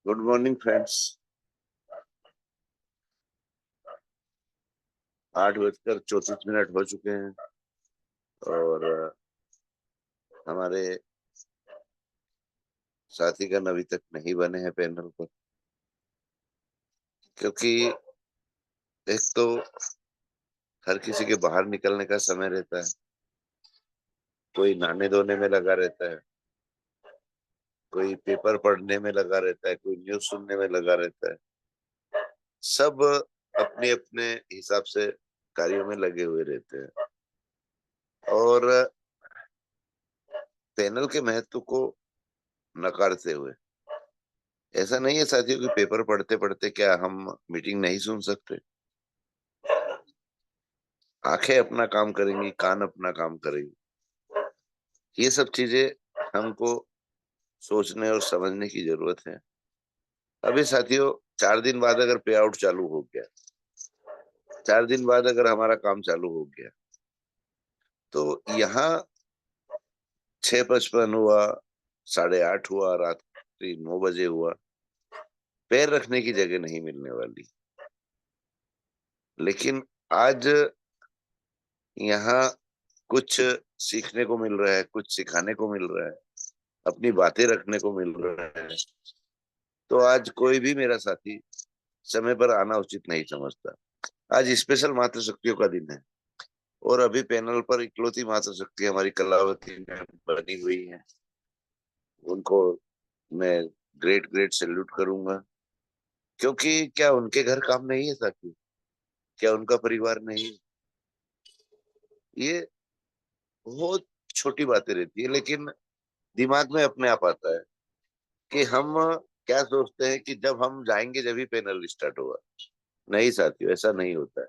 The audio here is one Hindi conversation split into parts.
Good morning friends. 8:34 हो चुके हैं और हमारे साथीगण अभी तक नहीं बने हैं पैनल पर, क्योंकि एक तो हर किसी के बाहर निकलने का समय रहता है, कोई नहाने धोने में लगा रहता है, कोई पेपर पढ़ने में लगा रहता है, कोई न्यूज सुनने में लगा रहता है। सब अपने अपने हिसाब से कार्यों में लगे हुए रहते हैं और पैनल के महत्व को नकारते हुए ऐसा नहीं है साथियों कि पेपर पढ़ते पढ़ते क्या हम मीटिंग नहीं सुन सकते। आंखें अपना काम करेंगी, कान अपना काम करेंगी। ये सब चीजें हमको सोचने और समझने की जरूरत है। अभी साथियों 4 दिन बाद अगर पे आउट चालू हो गया, 4 दिन बाद अगर हमारा काम चालू हो गया, तो यहाँ 6:55 हुआ, 8:30 हुआ, रात्रि 9 बजे हुआ, पैर रखने की जगह नहीं मिलने वाली। लेकिन आज यहाँ कुछ सीखने को मिल रहा है, कुछ सिखाने को मिल रहा है, अपनी बातें रखने को मिल रहा है। तो आज कोई भी मेरा साथी समय पर आना उचित नहीं समझता। आज स्पेशल मातृशक्तियों का दिन है और अभी पैनल पर इकलौती मातृशक्ति हमारी कलावती में बनी हुई है। उनको मैं ग्रेट ग्रेट सैल्यूट करूंगा, क्योंकि क्या उनके घर काम नहीं है साथी? क्या उनका परिवार नहीं है? ये बहुत छोटी बातें रहती है, लेकिन दिमाग में अपने आप आता है कि हम क्या सोचते हैं कि जब हम जाएंगे जब ही पैनल स्टार्ट होगा। नहीं साथियों, ऐसा नहीं होता है।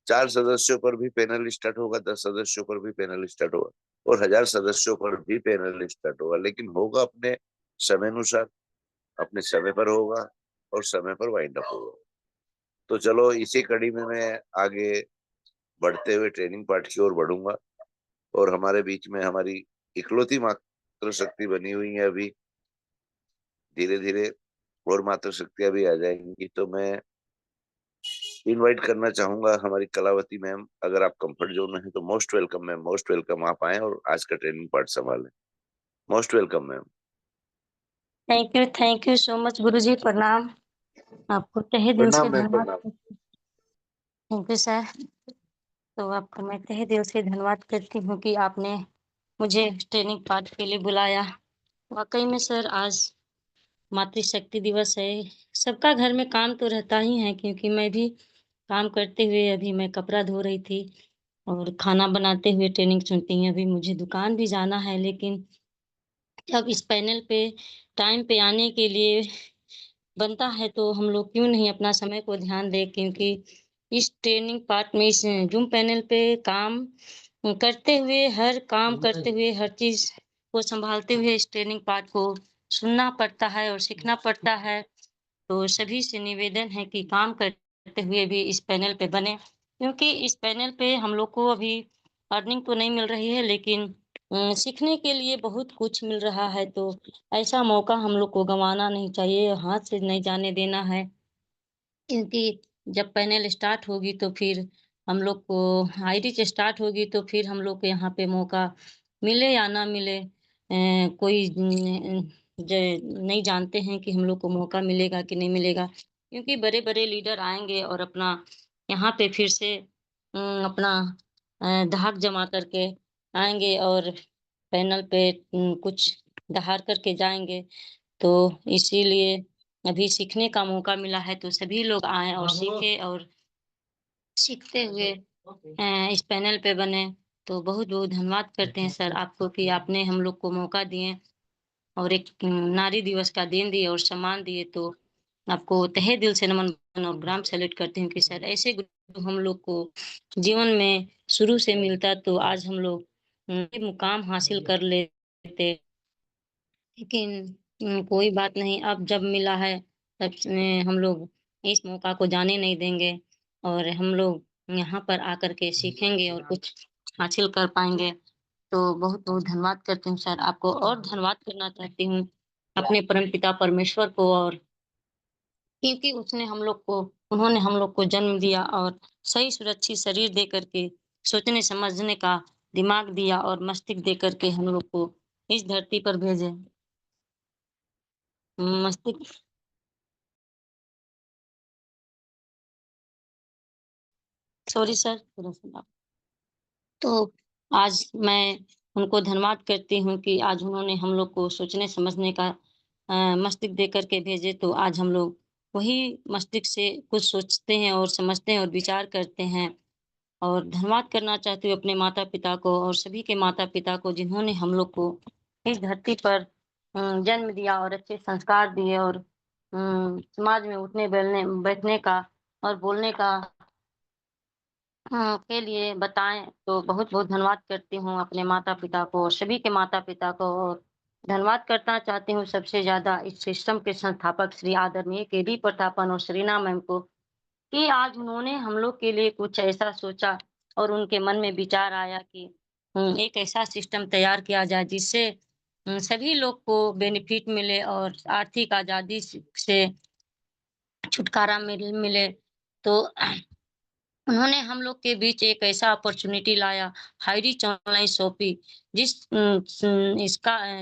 4 सदस्यों पर भी पैनल स्टार्ट होगा, 10 सदस्यों पर भी पैनल स्टार्ट होगा और 1000 सदस्यों पर भी पैनल स्टार्ट होगा, लेकिन होगा अपने समय अनुसार, अपने समय पर होगा और समय पर वाइंड अप होगा। तो चलो, इसी कड़ी में मैं आगे बढ़ते हुए ट्रेनिंग पार्ट की ओर बढ़ूंगा और हमारे बीच में हमारी इकलौती मात्र शक्ति बनी हुई है। अभी धीरे धीरे और मात्र शक्तियां भी आ जाएंगी। तो मैं इनवाइट करना चाहूंगा हमारी कलावती मैम, अगर आप कंफर्ट जोन में हैं तो most welcome ma'am, most welcome. आप आए और आज का ट्रेनिंग पार्ट संभालें। Most welcome ma'am. Thank you so much गुरुजी। प्रणाम। आपको तहे दिल से प्रणाम मैम, धन्यवाद। प्रणाम। Thank you sir. तो आपको मैं तहे दिल से धन्यवाद करती हूँ कि आपने मुझे ट्रेनिंग पार्ट के लिए बुलाया। वाकई में सर, आज मातृशक्ति दिवस है। सबका घर में काम तो रहता ही है, क्योंकि मैं भी काम करते हुए अभी मैं कपड़ा धो रही थी और खाना बनाते हुए ट्रेनिंग सुनती हूँ। अभी मुझे दुकान भी जाना है, लेकिन अब इस पैनल पे टाइम पे आने के लिए बनता है तो हम लोग क्यों नहीं अपना समय को ध्यान दें, क्योंकि इस ट्रेनिंग पार्ट में, इस जूम पैनल पे काम करते हुए, हर काम करते हुए, हर चीज़ को सँभालते हुए इस ट्रेनिंग पार्ट को सुनना पड़ता है और सीखना पड़ता है। तो सभी से निवेदन है कि काम करते हुए भी इस पैनल पे बने, क्योंकि इस पैनल पे हम लोग को अभी अर्निंग तो नहीं मिल रही है, लेकिन सीखने के लिए बहुत कुछ मिल रहा है। तो ऐसा मौका हम लोग को गंवाना नहीं चाहिए, हाथ से नहीं जाने देना है, क्योंकि जब पैनल स्टार्ट होगी तो फिर हम लोग को आईडी स्टार्ट होगी तो फिर हम लोग को यहाँ पे मौका मिले या ना मिले, कोई नहीं जानते हैं कि हम लोग को मौका मिलेगा कि नहीं मिलेगा, क्योंकि बड़े-बड़े लीडर आएँगे और अपना यहाँ पे फिर से अपना धाक जमा करके आएँगे और पैनल पे कुछ दहाड़ करके जाएँगे। तो इसीलिए अभी सीखने का मौका मिला है, तो सभी लोग आएँ और सीखें और सीखते हुए इस पैनल पे बने। तो बहुत-बहुत धन्यवाद करते हैं सर आपको कि आपने हम लोग को मौका दिए और एक नारी दिवस का दिन दिए और सम्मान दिए। तो आपको तहे दिल से नमन और ग्राम सैल्यूट करती हूँ कि सर ऐसे गुरु हम लोग को जीवन में शुरू से मिलता तो आज हम लोग ये मुकाम हासिल कर लेते। लेकिन कोई बात नहीं, अब जब मिला है तब हम लोग इस मौका को जाने नहीं देंगे और हम लोग यहाँ पर आकर के सीखेंगे और कुछ हासिल कर पाएँगे। तो बहुत-बहुत धन्यवाद करती हूँ सर आपको, और धन्यवाद करना चाहती हूँ अपने परमपिता परमेश्वर को और क्योंकि उसने हम लोग को उन्होंने हम लोग को जन्म दिया और सही सुरक्षित शरीर दे कर के सोचने-समझने का दिमाग दिया और मस्तिष्क दे कर के हम लोग को इस धरती पर भेजे। मस्तिष्क सॉरी सर, थोड़ा-सा तो आज मैं उनको धन्यवाद करती हूँ कि आज उन्होंने हम लोग को सोचने-समझने का मस्तिष्क दे कर के भेजे, तो आज हम लोग वही मस्तिष्क से कुछ सोचते हैं और समझते हैं और विचार करते हैं। और धन्यवाद करना चाहती हूँ अपने माता-पिता को और सभी के माता-पिता को जिन्होंने हम लोग को इस धरती पर जन्म दिया और अच्छे संस्कार दिए और समाज में उठने बैलने बैठने का और बोलने का के लिए बताएँ, तो बहुत-बहुत धन्यवाद करती हूँ अपने माता-पिता को और सभी के माता-पिता को और धन्यवाद करना चाहती हूँ सबसे ज़्यादा इस सिस्टम के संस्थापक श्री आदरणीय के.डी. प्रतापन और श्रीना मैम को कि आज उन्होंने हम लोग के लिए कुछ ऐसा सोचा और उनके मन में विचार आया कि एक ऐसा सिस्टम तैयार किया जाए जिससे सभी लोग को बेनिफिट मिले और आर्थिक आज़ादी से छुटकारा मिले। तो उन्होंने हम लोग के बीच एक ऐसा अपॉर्च्युनिटी लाया, हाइरिच ऑनलाइन शॉपिंग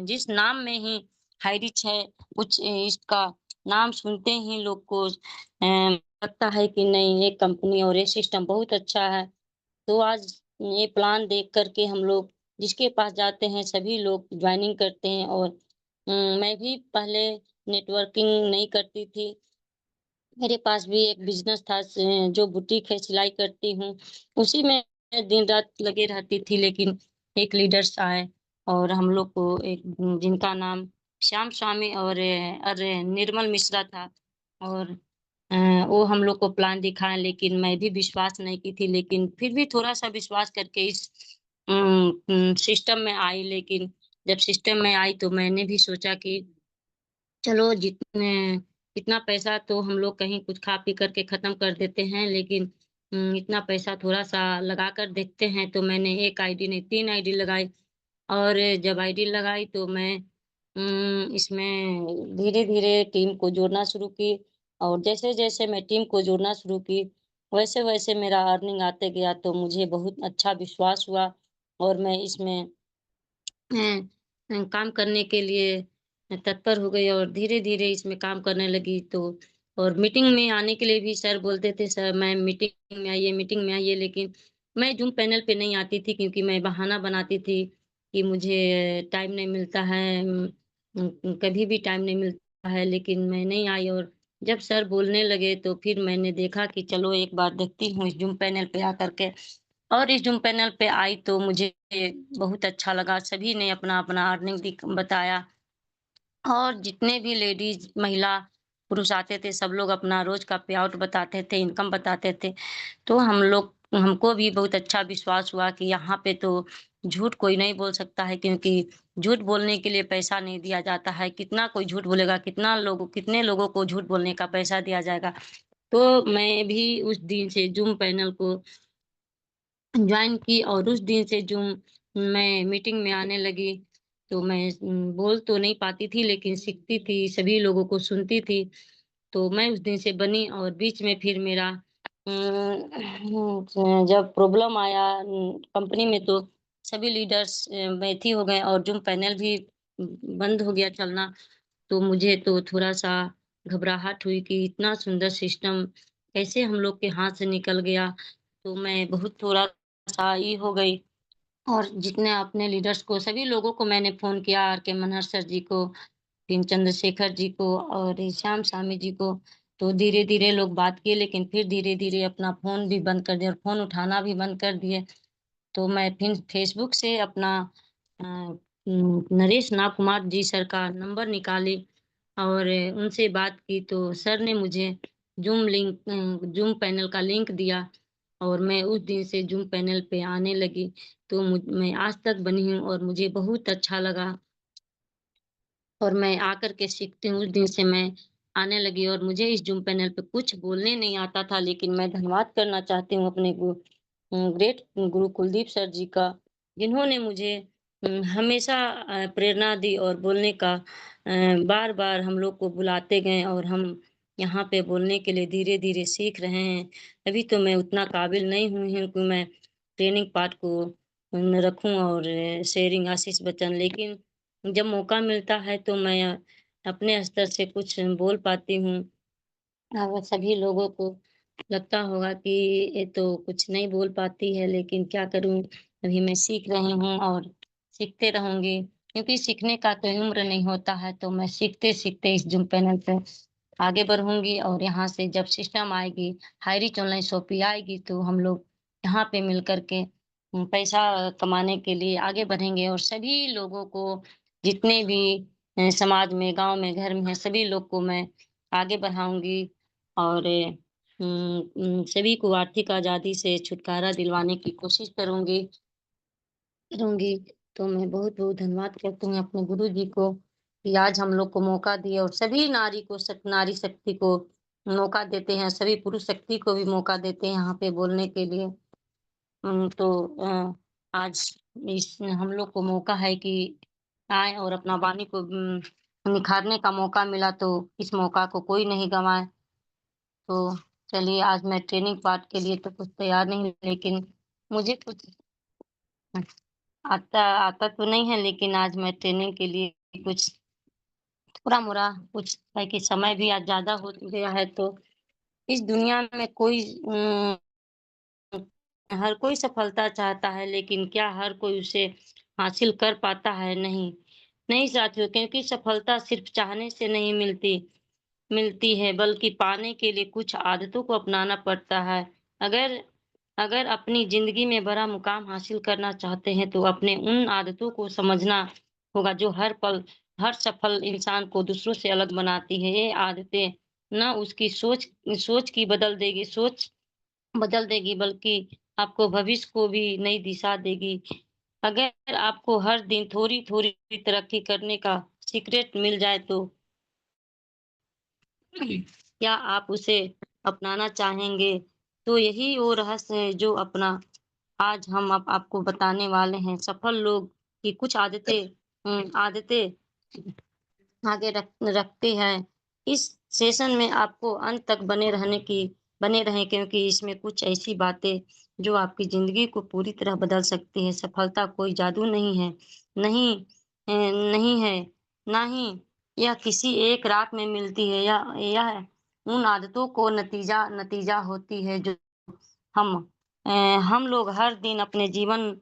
जिस नाम में ही हाइरिच है, कुछ इसका नाम सुनते ही लोग को लगता है कि नहीं ये कंपनी और ये सिस्टम बहुत अच्छा है। तो आज ये प्लान देख कर के हम लोग जिसके पास जाते हैं सभी लोग जॉइनिंग करते हैं और मैं भी पहले नेटवर्किंग नहीं करती थी। मेरे पास भी एक बिज़नेस था जो बुटीक है, सिलाई करती हूँ। उसी में दिन-रात लगे रहती थी, लेकिन एक लीडर्स आए और हम लोग को एक जिनका नाम श्याम स्वामी और निर्मल मिश्रा था और वो हम लोग को प्लान दिखाए, लेकिन मैं भी विश्वास नहीं की थी, लेकिन फिर भी थोड़ा-सा विश्वास करके इस सिस्टम में आई। लेकिन जब सिस्टम में आई, तो मैंने भी सोचा कि चलो इतना पैसा तो हम लोग कहीं कुछ खा पी कर के ख़त्म कर देते हैं, लेकिन इतना पैसा थोड़ा-सा लगा कर देखते हैं, तो मैंने 1 आईडी नहीं 3 आईडी लगाई और जब आईडी लगाई तो मैं इसमें धीरे-धीरे टीम को जोड़ना शुरू की और जैसे-जैसे मैं टीम को जोड़ना शुरू की, वैसे-वैसे मेरा अर्निंग आते गया, तो मुझे बहुत अच्छा विश्वास हुआ और मैं इसमें काम करने के लिए तत्पर हो गई और धीरे-धीरे इसमें काम करने लगी तो और मीटिंग में आने के लिए भी सर बोलते थे, "सर मैम मीटिंग में आइए।" लेकिन मैं ज़ूम पैनल पे नहीं आती थी क्योंकि मैं बहाना बनाती थी कि मुझे टाइम नहीं मिलता है कभी भी टाइम नहीं मिलता है, लेकिन मैं नहीं आई और जब सर बोलने लगे तो फिर मैंने देखा कि चलो एक बार देखती हूँ इस ज़ूम पैनल पे आकर के और इस ज़ूम पैनल पे आई तो मुझे बहुत अच्छा लगा। सभी ने अपना-अपना अर्निंग बताया और जितने भी लेडीज़, महिला, पुरुष आते थे, सब लोग अपना रोज़ का पे आउट बताते थे, इनकम बताते थे। तो हमको भी बहुत अच्छा विश्वास हुआ कि यहाँ पे तो झूठ कोई नहीं बोल सकता है क्योंकि झूठ बोलने के लिए पैसा नहीं दिया जाता है। कितना कोई झूठ बोलेगा, कितने लोगों को झूठ बोलने का पैसा दिया जाएगा। तो मैं भी उस दिन से ज़ूम पैनल को जॉइन की और उस दिन से जो मैं मीटिंग में आने लगी, तो मैं बोल तो नहीं पाती थी लेकिन सीखती थी, सभी लोगों को सुनती थी। तो मैं उस दिन से बनी और बीच में फिर मेरा जब प्रॉब्लम आया कंपनी में तो सभी लीडर्स मेथी हो गए और ज़ूम पैनल भी बंद हो गया चलना। तो मुझे तो थोड़ा-सा घबराहट हुई कि इतना सुंदर सिस्टम कैसे हम लोग के हाथ से निकल गया। तो मैं बहुत थोड़ा-सा ये हो गई और जितने अपने लीडर्स को सभी लोगों को मैंने फ़ोन किया, आर के मनहर सर जी को, फिर चंद्रशेखर जी को और ये श्याम स्वामी जी को। तो धीरे-धीरे लोग बात किए लेकिन फिर धीरे-धीरे अपना फ़ोन भी बंद कर दिया और फ़ोन उठाना भी बंद कर दिए। तो मैं फिर फ़ेसबुक से अपना अ, नरेश नागकुमार जी सर का नंबर निकाली और उनसे बात की तो सर ने मुझे ज़ूम पैनल का लिंक दिया और मैं उस दिन से ज़ूम पैनल पे आने लगी। तो मैं आज तक बनी हूँ और मुझे बहुत अच्छा लगा और मैं आकर के सीखती हूँ, उस दिन से मैं आने लगी और मुझे इस ज़ूम पैनल पे कुछ बोलने नहीं आता था, लेकिन मैं धन्यवाद करना चाहती हूँ अपने ग्रेट गुरु कुलदीप सर जी का, जिन्होंने मुझे हमेशा प्रेरणा दी और बोलने का बार-बार हम लोग को बुलाते गए और हम यहाँ पे बोलने के लिए धीरे-धीरे सीख रहे हैं। अभी तो मैं उतना काबिल नहीं हुई हूँ कि मैं ट्रेनिंग पार्ट को रखूँ और शेयरिंग आशीष बच्चन, लेकिन जब मौका मिलता है तो मैं अपने स्तर से कुछ बोल पाती हूँ। सभी लोगों को लगता होगा कि ये तो कुछ नहीं बोल पाती है, लेकिन क्या करूँ, अभी मैं सीख रही हूँ और सीखते रहूँगी। क्योंकि सीखने का कोई उम्र नहीं होता है, तो मैं सीखते-सीखते इस ज़ूम पैनल पे आगे बढ़ूँगी और यहाँ से जब सिस्टम आएगी, हाईरिच ऑनलाइन शॉपिंग आएगी, तो हम लोग यहाँ पे मिल कर के पैसा कमाने के लिए आगे बढ़ेंगे और सभी लोगों को, जितने भी समाज में, गाँव में, घर में हैं, सभी लोग को मैं आगे बढ़ाऊँगी और सभी को आर्थिक आज़ादी से छुटकारा दिलवाने की कोशिश करूँगी। तो मैं बहुत-बहुत धन्यवाद करती हूँ अपने गुरुजी को कि आज हम लोग को मौका दिया और सभी नारी शक्ति को मौका देते हैं, सभी पुरुष शक्ति को भी मौका देते हैं यहाँ पे बोलने के लिए। तो आज इस हम लोग को मौका है कि आएँ और अपना वाणी को निखारने का मौका मिला, तो इस मौका को कोई नहीं गँवाए। तो चलिए, आज मैं ट्रेनिंग पार्ट के लिए तो कुछ तैयार नहीं, लेकिन मुझे कुछ आता आता तो नहीं है, लेकिन आज मैं ट्रेनिंग के लिए कुछ थोड़ा-मोड़ा कुछ है कि समय भी आज ज़्यादा हो गया है, तो इस दुनिया में कोई हर कोई सफलता चाहता है, लेकिन क्या हर कोई उसे हासिल कर पाता है? नहीं। नहीं साथियों, क्योंकि सफलता सिर्फ़ चाहने से नहीं मिलती है, बल्कि पाने के लिए कुछ आदतों को अपनाना पड़ता है। अगर अगर अपनी ज़िंदगी में बड़ा मुकाम हासिल करना चाहते हैं, तो अपने उन आदतों को समझना होगा, जो हर पल, हर सफल इंसान को दूसरों से अलग बनाती है। ये आदतें ना उसकी सोच बदल देगी, बल्कि आपको भविष्य को भी नई दिशा देगी। अगर आपको हर दिन थोड़ी-थोड़ी तरक्की करने का सीक्रेट मिल जाए, तो क्या आप उसे अपनाना चाहेंगे? तो यही वो रहस्य है जो अपना आज हम आपको बताने वाले हैं। सफल लोग की कुछ आदतें आगे रखते हैं। इस सेशन में आपको अंत तक बने रहें, क्योंकि इसमें कुछ ऐसी बातें जो आपकी ज़िंदगी को पूरी तरह बदल सकती है। सफलता कोई जादू नहीं है, नहीं नहीं है, ना ही यह किसी एक रात में मिलती है। यह उन आदतों को नतीजा होती है जो हम अ, हम लोग हर दिन अपने जीवन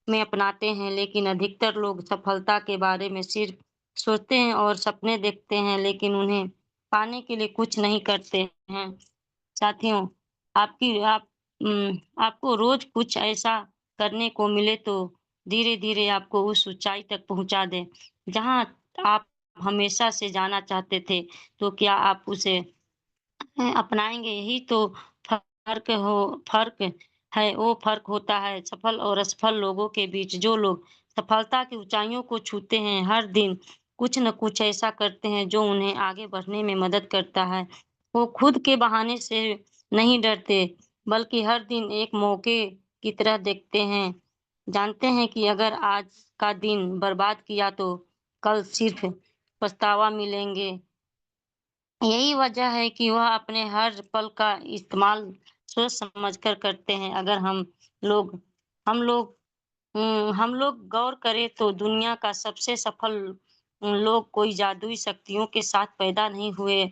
में अपनाते हैं, लेकिन अधिकतर लोग सफलता के बारे में सिर्फ सोचते हैं और सपने देखते हैं, लेकिन उन्हें पाने के लिए कुछ नहीं करते हैं। साथियों, आपको रोज़ कुछ ऐसा करने को मिले, तो धीरे-धीरे आपको उस ऊँचाई तक पहुँचा दे, जहाँ आप हमेशा से जाना चाहते थे। तो क्या आप उसे अपनाएँगे? यही तो फ़र्क है, वो फ़र्क होता है सफल और असफल लोगों के बीच। जो लोग सफलता की ऊँचाइयों को छूते हैं, हर दिन कुछ न कुछ ऐसा करते हैं जो उन्हें आगे बढ़ने में मदद करता है। वो खुद के बहाने से नहीं डरते, बल्कि हर दिन एक मौके की तरह देखते हैं। जानते हैं कि अगर आज का दिन बर्बाद किया, तो कल सिर्फ़ पछतावा मिलेंगे। यही वजह है कि वह अपने हर पल का इस्तेमाल सोच समझ कर करते हैं। अगर लोग हम लोग हम लोग गौर करें, तो दुनिया का सबसे सफल लोग कोई जादुई शक्तियों के साथ पैदा नहीं हुए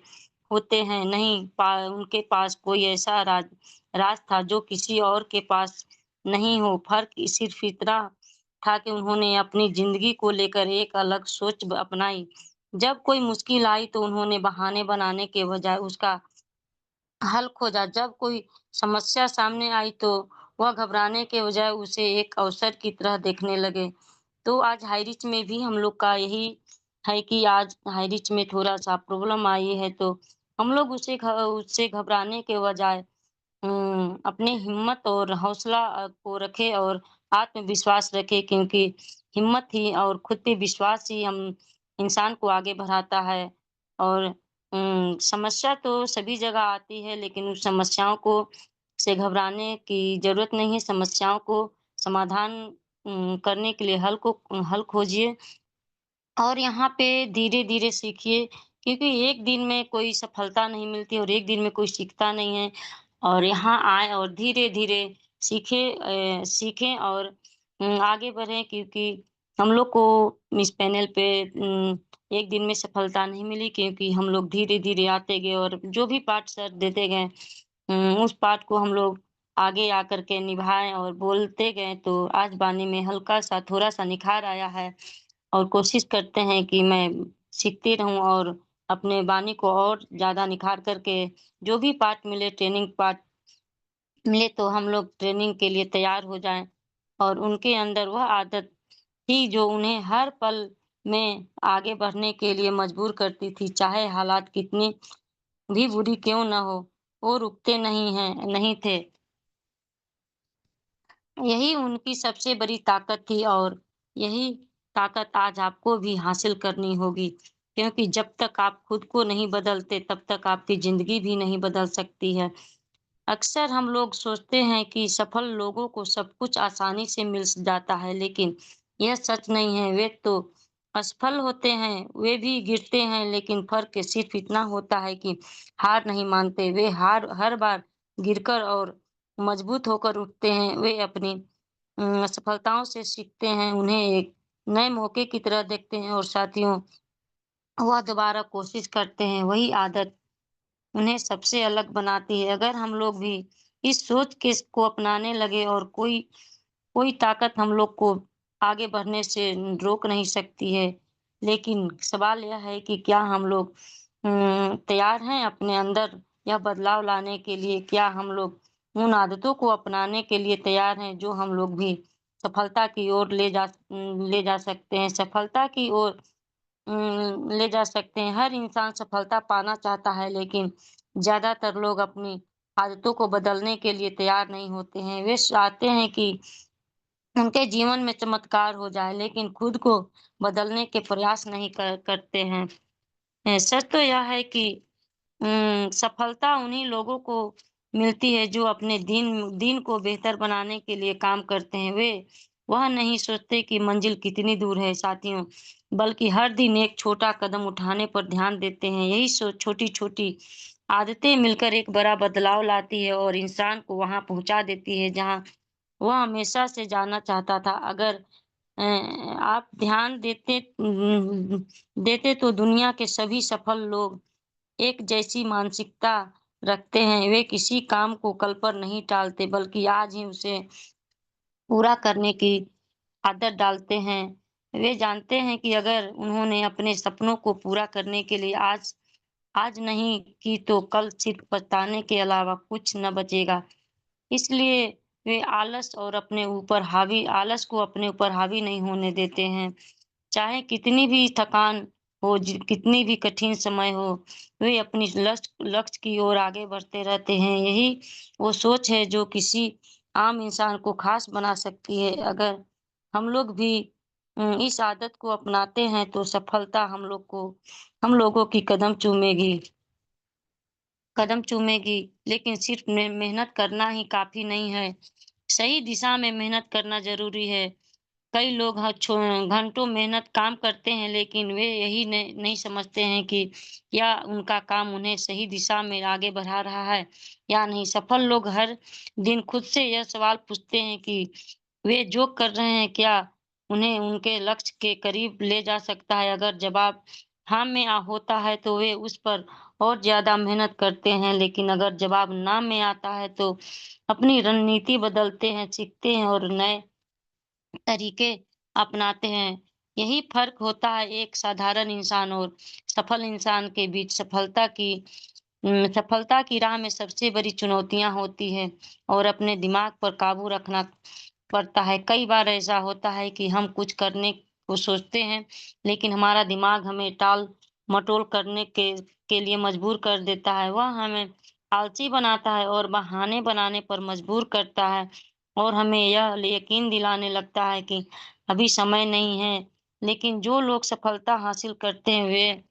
होते हैं। नहीं, उनके पास कोई ऐसा राज था जो किसी और के पास नहीं हो। फ़र्क सिर्फ़ इतना था कि उन्होंने अपनी ज़िंदगी को लेकर एक अलग सोच अपनाई। जब कोई मुश्किल आई, तो उन्होंने बहाने बनाने के बजाय उसका हल खोजा। जब कोई समस्या सामने आई, तो वह घबराने के बजाय उसे एक अवसर की तरह देखने लगे। तो आज हाईरिच में भी हम लोग का यही है कि आज हाईरिच में थोड़ा-सा प्रॉब्लम आई है, तो हम लोग उससे घबराने के बजाय अपनी हिम्मत और हौसला को रखें और आत्मविश्वास रखें, क्योंकि हिम्मत ही और खुद पे विश्वास ही हम इंसान को आगे बढ़ाता है। और समस्या तो सभी जगह आती है, लेकिन उस समस्याओं को से घबराने की ज़रूरत नहीं है। समस्याओं को समाधान करने के लिए हल खोजिए और यहाँ पे धीरे-धीरे सीखिए क्योंकि एक दिन में कोई सफलता नहीं मिलती और एक दिन में कोई सीखता नहीं है। और यहाँ आएँ और धीरे-धीरे सीखें और आगे बढ़ें, क्योंकि हम लोग को इस पैनल पे एक दिन में सफलता नहीं मिली, क्योंकि हम लोग धीरे-धीरे आते गए और जो भी पाठ सर देते गए उस पाठ को हम लोग आगे आकर के निभाए और बोलते गए, तो आज वाणी में हल्का-सा थोड़ा-सा निखार आया है। और कोशिश करते हैं कि मैं सीखती रहूँ और अपने वाणी को और ज़्यादा निखार करके जो भी पाठ मिले, ट्रेनिंग पाठ मिले, तो हम लोग ट्रेनिंग के लिए तैयार हो जाएँ और उनके अंदर वह आदत थी जो उन्हें हर पल में आगे बढ़ने के लिए मजबूर करती थी, चाहे हालात कितनी भी बुरी क्यों ना हो, वो रुकते नहीं थे। यही उनकी सबसे बड़ी ताकत थी और यही ताकत आज आपको भी हासिल करनी होगी, क्योंकि जब तक आप खुद को नहीं बदलते, तब तक आपकी ज़िंदगी भी नहीं बदल सकती है। अक्सर हम लोग सोचते हैं कि सफल लोगों को सब कुछ आसानी से मिल जाता है, लेकिन यह सच नहीं है। वे तो असफल होते हैं, वे भी गिरते हैं, लेकिन फ़र्क सिर्फ़ इतना होता है कि हार नहीं मानते। वे हर बार गिरकर और मजबूत होकर उठते हैं। वे अपनी सफलताओं से सीखते हैं, उन्हें एक नए मौके की तरह देखते हैं और साथियों, वह दोबारा कोशिश करते हैं। वही आदत उन्हें सबसे अलग बनाती है। अगर हम लोग भी इस सोच के को अपनाने लगे और कोई कोई ताकत हम लोग को आगे बढ़ने से रोक नहीं सकती है। लेकिन सवाल यह है कि क्या हम लोग तैयार हैं अपने अंदर यह बदलाव लाने के लिए? क्या हम लोग उन आदतों को अपनाने के लिए तैयार हैं जो हम लोग भी सफलता की ओर ले जा सकते हैं? सफलता की ओर ले जा सकते हैं। हर इंसान सफलता पाना चाहता है, लेकिन ज़्यादातर लोग अपनी आदतों को बदलने के लिए तैयार नहीं होते हैं। वे चाहते हैं कि उनके जीवन में चमत्कार हो जाए, लेकिन खुद को बदलने के प्रयास नहीं करते हैं। सच तो यह है कि सफलता उन्हीं लोगों को मिलती है जो अपने दिन दिन को बेहतर बनाने के लिए काम करते हैं। वे वह नहीं सोचते कि मंजिल कितनी दूर है साथियों, बल्कि हर दिन एक छोटा कदम उठाने पर ध्यान देते हैं। यही सोच छोटी-छोटी आदतें मिलकर एक बड़ा बदलाव लाती है और इंसान को वहाँ पहुँचा देती है जहाँ वह हमेशा से जाना चाहता था। अगर आप ध्यान देते तो दुनिया के सभी सफल लोग एक जैसी मानसिकता रखते हैं। वे किसी काम को कल पर नहीं टालते, बल्कि आज ही उसे पूरा करने की आदत डालते हैं। वे जानते हैं कि अगर उन्होंने अपने सपनों को पूरा करने के लिए आज आज नहीं की, तो कल सिर्फ पछताने के अलावा कुछ न बचेगा। इसलिए वे आलस को अपने ऊपर हावी नहीं होने देते हैं। चाहे कितनी भी थकान हो, कितनी भी कठिन समय हो, वे अपनी लक्ष्य की ओर आगे बढ़ते रहते हैं। यही वो सोच है जो किसी आम इंसान को खास बना सकती है। अगर हम लोग भी इस आदत को अपनाते हैं, तो सफलता हम लोगों की कदम चूमेगी, लेकिन सिर्फ मेहनत करना ही काफ़ी नहीं है। सही दिशा में मेहनत करना ज़रूरी है। कई लोग घंटों मेहनत काम करते हैं, लेकिन वे यही नहीं समझते हैं कि क्या उनका काम उन्हें सही दिशा में आगे बढ़ा रहा है या नहीं। सफल लोग हर दिन खुद से यह सवाल पूछते हैं कि वे जो कर रहे हैं, क्या उन्हें उनके लक्ष्य के करीब ले जा सकता है? अगर जवाब हाँ में होता है, तो वे उस पर और ज़्यादा मेहनत करते हैं, लेकिन अगर जवाब ना में आता है, तो अपनी रणनीति बदलते हैं, सीखते हैं और नए तरीके अपनाते हैं। यही फ़र्क होता है एक साधारण इंसान और सफल इंसान के बीच। सफलता की राह में सबसे बड़ी चुनौतियाँ होती हैं और अपने दिमाग पर काबू रखना पड़ता है। कई बार ऐसा होता है कि हम कुछ करने को सोचते हैं, लेकिन हमारा दिमाग हमें टाल-मटोल करने के लिए मजबूर कर देता है। वह हमें आलसी बनाता है और बहाने बनाने पर मजबूर करता है और हमें यह यकीन दिलाने लगता है कि अभी समय नहीं है। लेकिन जो लोग सफलता हासिल करते हैं, वे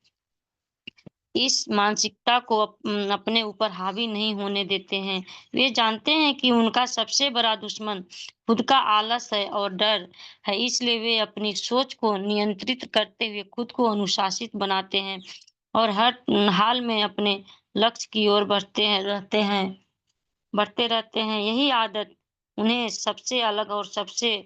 इस मानसिकता को अपने ऊपर हावी नहीं होने देते हैं। वे जानते हैं कि उनका सबसे बड़ा दुश्मन खुद का आलस है और डर है, इसलिए वे अपनी सोच को नियंत्रित करते हुए खुद को अनुशासित बनाते हैं। और हर हाल में अपने लक्ष्य की ओर बढ़ते रहते हैं। यही आदत उन्हें सबसे अलग और सबसे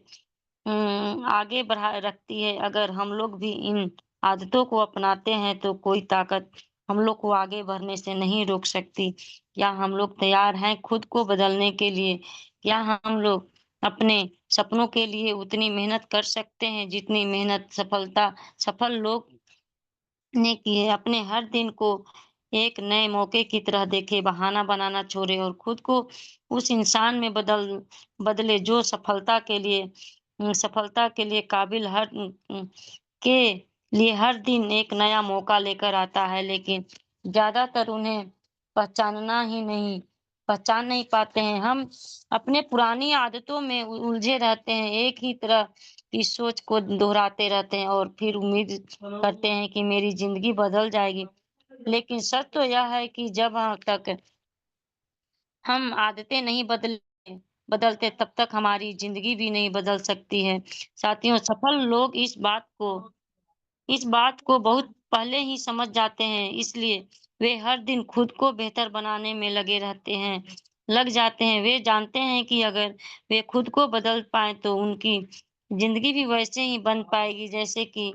आगे बढ़ाए रखती है। अगर हम लोग भी इन आदतों को अपनाते हैं तो कोई ताकत हम लोग को आगे बढ़ने से नहीं रोक सकती। क्या हम लोग तैयार हैं खुद को बदलने के लिए? क्या हम लोग अपने सपनों के लिए उतनी मेहनत कर सकते हैं जितनी मेहनत सफल लोग ने की है? अपने हर दिन को एक नए मौके की तरह देखें, बहाना बनाना छोड़ें और खुद को उस इंसान में बदले जो सफलता के लिए काबिल के लिए हर दिन एक नया मौका लेकर आता है, लेकिन ज़्यादातर उन्हें पहचानना ही नहीं पहचान नहीं पाते हैं। हम अपने पुरानी आदतों में उलझे रहते हैं, एक ही तरह की सोच को दोहराते रहते हैं और फिर उम्मीद करते हैं कि मेरी ज़िंदगी बदल जाएगी। लेकिन सच तो यह है कि जब तक हम आदतें नहीं बदलते तब तक हमारी ज़िंदगी भी नहीं बदल सकती है। साथियों, सफल लोग इस बात को बहुत पहले ही समझ जाते हैं, इसलिए वे हर दिन खुद को बेहतर बनाने में लग जाते हैं। वे जानते हैं कि अगर वे खुद को बदल पाएँ तो उनकी ज़िंदगी भी वैसे ही बन पाएगी जैसे कि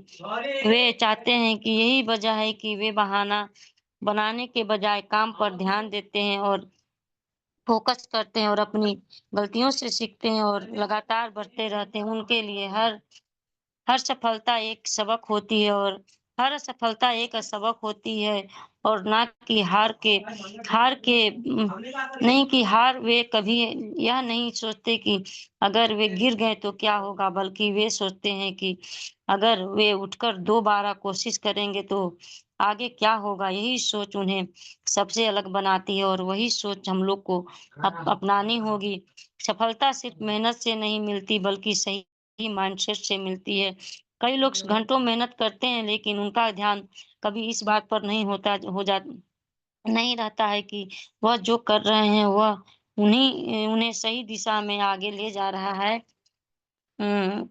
वे चाहते हैं। कि यही वजह है कि वे बहाना बनाने के बजाय काम पर ध्यान देते हैं और फ़ोकस करते हैं और अपनी गलतियों से सीखते हैं और लगातार बढ़ते रहते हैं। उनके लिए हर सफलता एक सबक होती है और हर असफलता एक सबक होती है और ना कि हार के नहीं कि हार वे कभी यह नहीं सोचते कि अगर वे गिर गए तो क्या होगा, बल्कि वे सोचते हैं कि अगर वे उठकर दोबारा कोशिश करेंगे तो आगे क्या होगा। यही सोच उन्हें सबसे अलग बनाती है और वही सोच हम लोग को अपनानी होगी। सफलता सिर्फ मेहनत से नहीं मिलती बल्कि सही माइंडसेट से मिलती है। कई लोग घंटों मेहनत करते हैं लेकिन उनका ध्यान कभी इस बात पर नहीं रहता है कि वह जो कर रहे हैं वह उन्हें सही दिशा में आगे ले जा रहा है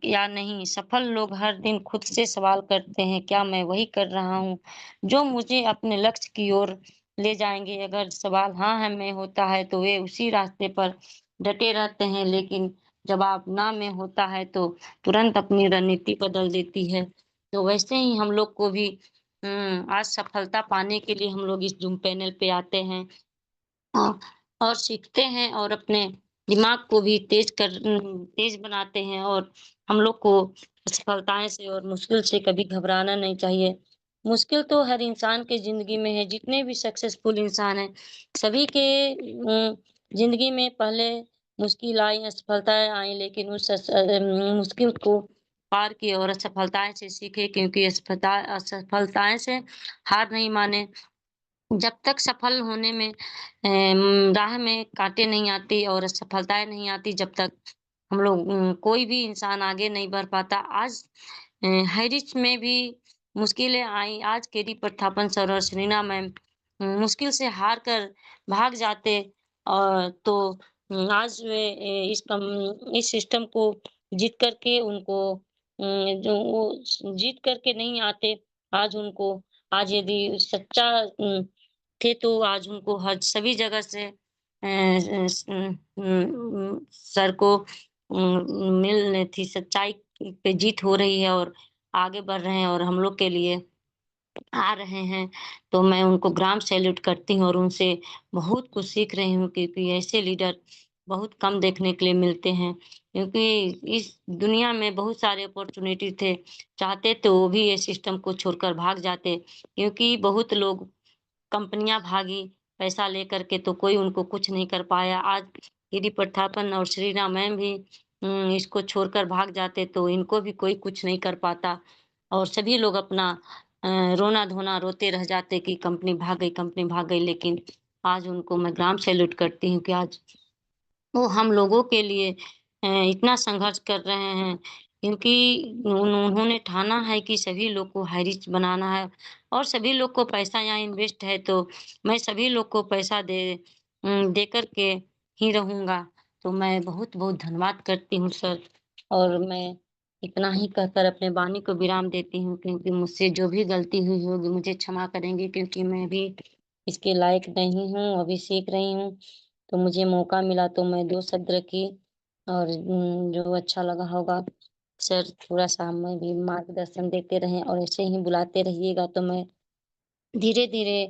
या नहीं। सफल लोग हर दिन खुद से सवाल करते हैं, क्या मैं वही कर रहा हूँ जो मुझे अपने लक्ष्य की ओर ले जाएँगे? अगर सवाल हाँ है में होता है तो वे उसी रास्ते पर डटे रहते हैं, लेकिन जवाब ना में होता है तो तुरंत अपनी रणनीति बदल देती है। तो वैसे ही हम लोग को भी आज सफलता पाने के लिए हम लोग इस ज़ूम पैनल पे आते हैं। हाँ, और सीखते हैं और अपने दिमाग को भी तेज़ बनाते हैं और हम लोग को असफलताएँ से और मुश्किल से कभी घबराना नहीं चाहिए। मुश्किल तो हर इंसान के ज़िंदगी में है, जितने भी सक्सेसफुल इंसान हैं, सभी के ज़िंदगी में पहले मुश्किल आई, असफलताएँ आई, लेकिन मुश्किल को पार किए और असफलताएँ से सीखे क्योंकि असफलताएँ से हार नहीं माने। जब तक सफल होने में राह में काँटे नहीं आती और असफलताएँ नहीं आती, जब तक हम लोग कोई भी इंसान आगे नहीं बढ़ पाता। आज हाई रिच में भी मुश्किलें आई। आज केडी प्रतापन सर और सेलिना मैम मुश्किल से हार कर भाग जाते तो आज वे इस सिस्टम को जीत कर के उनको जो वो जीत कर के नहीं आते। आज उनको आज यदि सच्चा थे तो आज उनको हर सभी जगह से सर को मिल थी सच्चाई पे जीत हो रही है और आगे बढ़ रहे हैं और हम लोग के लिए आ रहे हैं। तो मैं उनको ग्राम सैल्यूट करती हूँ और उनसे बहुत कुछ सीख रही हूँ क्योंकि ऐसे लीडर बहुत कम देखने के लिए मिलते हैं। क्योंकि इस दुनिया में बहुत सारे अपॉर्च्युनिटी थे, चाहते तो वो भी ये सिस्टम को छोड़कर भाग जाते क्योंकि बहुत लोग कंपनियाँ भागी पैसा लेकर के तो कोई उनको कुछ नहीं कर पाया। आज गिरी प्रतापन और श्रीना मैम भी इसको छोड़कर भाग जाते तो इनको भी कोई कुछ नहीं कर पाता और सभी लोग अपना रोना-धोना रोते रह जाते कि कंपनी भाग गई। लेकिन आज उनको मैं ग्राम सैल्यूट करती हूँ कि आज वो हम लोगों के लिए इतना संघर्ष कर रहे हैं क्योंकि उन्होंने ठाना है कि सभी लोग को हाई रिच बनाना है और सभी लोग को पैसा यहाँ इन्वेस्ट है तो मैं सभी लोग को पैसा दे कर के ही रहूँगा। तो मैं बहुत-बहुत धन्यवाद करती हूँ सर और मैं इतना ही कहकर अपने वाणी को विराम देती हूँ, क्योंकि मुझसे जो भी गलती हुई होगी मुझे क्षमा करेंगे, क्योंकि मैं भी इसके लायक नहीं हूँ, अभी सीख रही हूँ। तो मुझे मौका मिला तो मैं 2 शब्द रखी, और जो अच्छा लगा होगा सर, थोड़ा-सा हमें भी मार्गदर्शन देते रहें और ऐसे ही बुलाते रहिएगा, तो मैं धीरे-धीरे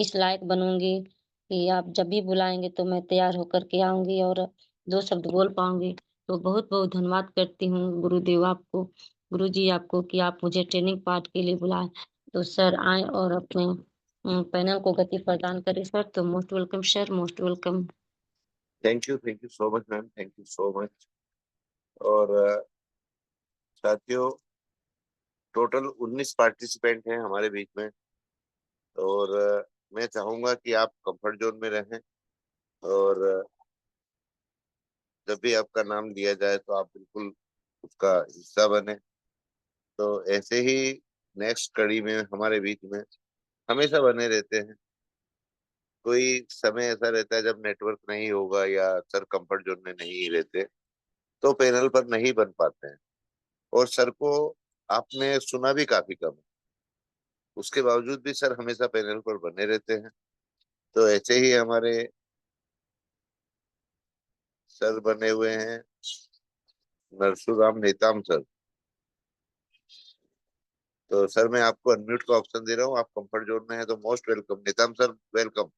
इस लायक बनूँगी कि आप जब भी बुलाएँगे तो मैं तैयार होकर के आऊँगी और 2 शब्द बोल पाऊँगी। तो बहुत-बहुत धन्यवाद करती हूँ गुरुदेव आपको, गुरुजी आपको, कि आप मुझे ट्रेनिंग पार्ट के लिए बुलाए। तो सर आएँ और अपने पैनल को गति प्रदान करें सर। तो most welcome sir, most welcome. Thank you so much ma'am, thank you so much. और साथियों, टोटल 19 पार्टिसिपेंट हैं हमारे बीच में। और मैं चाहूंगा कि आप कंफर्ट जोन में रहें, और जब भी आपका नाम लिया जाए तो आप बिल्कुल उसका हिस्सा बने। तो ऐसे ही नेक्स्ट कड़ी में हमारे बीच में हमेशा बने रहते हैं। कोई समय ऐसा रहता है जब नेटवर्क नहीं होगा या सर कंफर्ट जोन में नहीं रहते, तो पैनल पर नहीं बन पाते हैं। और सर को आपने सुना भी काफी कम है, उसके बावजूद भी सर हमेशा पैनल पर बने रहते हैं। तो ऐसे ही हमारे सर बने हुए हैं, नरसुराम नेताम सर। तो सर मैं आपको अनम्यूट का ऑप्शन दे रहा हूँ, आप कंफर्ट जोन में हैं तो most welcome. Netam sir welcome.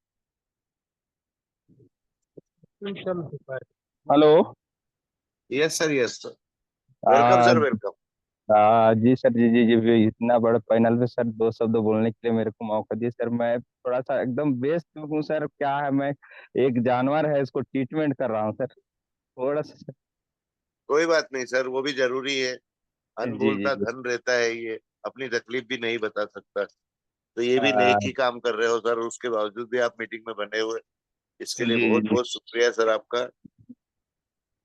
Hello. Yes sir, yes sir. Welcome ah, sir, welcome. जी सर, जी जी जी भी इतना बड़ा पैनल पे सर 2 शब्द बोलने के लिए मेरे को मौका दिए सर। मैं थोड़ा सा एकदम व्यस्त हूँ सर। क्या है, मैं एक जानवर है, इसको ट्रीटमेंट कर रहा हूँ सर, थोड़ा सा। कोई बात नहीं सर, वो भी जरूरी है। जी जी अनबोलता जी। धन रहता है ये, अपनी तकलीफ भी नहीं बता सकता। तो ये भी आ, नेक ही काम कर रहे हो सर, उसके बावजूद भी आप मीटिंग में बने हुए। इसके लिए जी बहुत जी बहुत शुक्रिया सर आपका।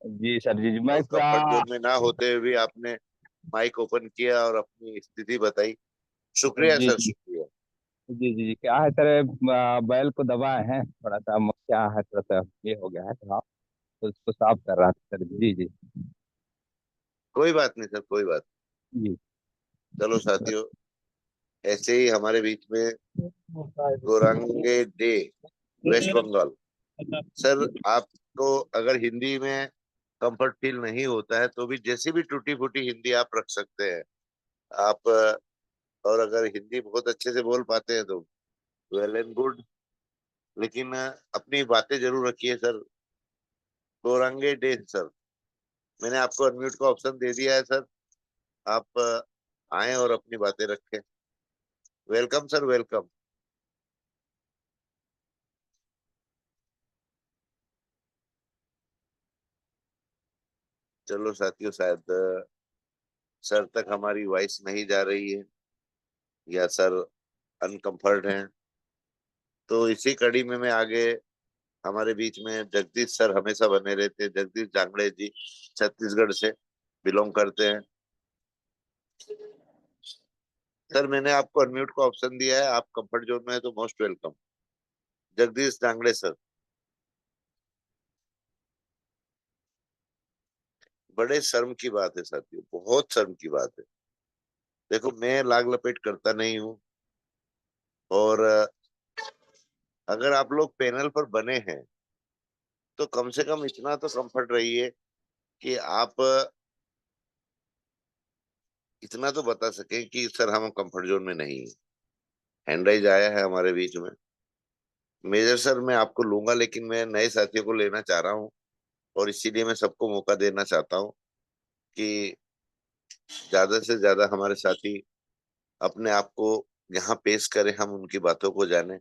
जी सर, जी जी मैं और कंफर्ट जोन में ना होते हुए भी आपने माइक ओपन किया और अपनी स्थिति बताई। शुक्रिया जी सर, जी शुक्रिया। जी जी जी। क्या है सर, बैल को दबाए हैं थोड़ा सा, क्या है, थोड़ा सा ये हो गया है तो हाँ, तो उसको साफ कर रहा था सर। जी जी कोई बात नहीं सर, कोई बात जी। नहीं। चलो साथियों, ऐसे ही हमारे बीच में गौरांगे डे, वेस्ट बंगाल। सर आपको अगर हिंदी में कंफर्ट फील नहीं होता है तो भी जैसी भी टूटी फूटी हिंदी आप रख सकते हैं आप। और अगर हिंदी बहुत अच्छे से बोल पाते हैं तो वेल एंड गुड, लेकिन अपनी बातें जरूर रखिए सर। गौरांगे डे सर, मैंने आपको अनम्यूट का ऑप्शन दे दिया है सर। आप आए और अपनी बातें रखें। Welcome sir, welcome. चलो साथियों, शायद सर तक हमारी वॉइस नहीं जा रही है, या सर अनकंफर्ट हैं। तो इसी कड़ी में मैं आगे, हमारे बीच में जगदीश सर हमेशा बने रहते हैं। जगदीश जांगड़े जी छत्तीसगढ़ से बिलोंग करते हैं। सर मैंने आपको अनम्यूट का ऑप्शन दिया है, आप कंफर्ट जोन में है तो most welcome. Jagdish Jangde sir. बड़े शर्म की बात है साथियों, बहुत शर्म की बात है। देखो मैं लाग लपेट करता नहीं हूँ, और अगर आप लोग पैनल पर बने हैं तो कम से कम इतना तो कंफर्ट रहिए कि आप इतना तो बता सकें कि सर हम कंफर्ट जोन में नहीं है। हैंडराइज आया है हमारे बीच में। मेजर सर मैं आपको लूंगा, लेकिन मैं नए साथियों को लेना चाह रहा हूँ, और इसीलिए मैं सबको मौका देना चाहता हूँ कि ज्यादा से ज्यादा हमारे साथी अपने आप को यहाँ पेश करें, हम उनकी बातों को जाने।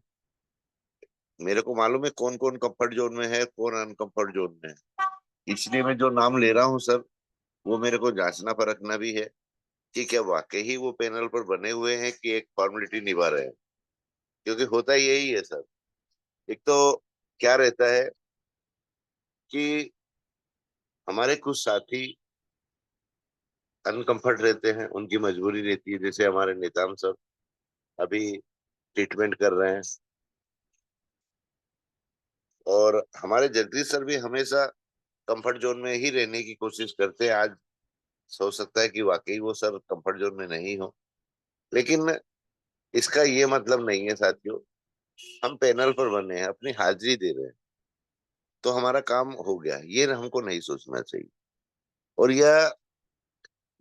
मेरे को मालूम है कौन कौन कंफर्ट जोन में है, कौन अनकंफर्ट जोन में है। इसलिए मैं जो नाम ले रहा हूँ सर, वो मेरे को जांचना परखना भी है कि क्या वाकई ही वो पैनल पर बने हुए हैं कि एक फॉर्मेलिटी निभा रहे हैं। क्योंकि होता यही है सर। एक तो क्या रहता है कि हमारे कुछ साथी अनकंफर्ट रहते हैं, उनकी मजबूरी रहती है, जैसे हमारे नेताम सर अभी ट्रीटमेंट कर रहे हैं। और हमारे जगदीश सर भी हमेशा कंफर्ट जोन में ही रहने की कोशिश करते हैं। आज सोच सकता है कि वाकई वो सर कंफर्ट जोन में नहीं हो, लेकिन इसका ये मतलब नहीं है साथियों, हम पैनल पर बने हैं, अपनी हाजिरी दे रहे हैं तो हमारा काम हो गया, ये हमको नहीं सोचना चाहिए। और यह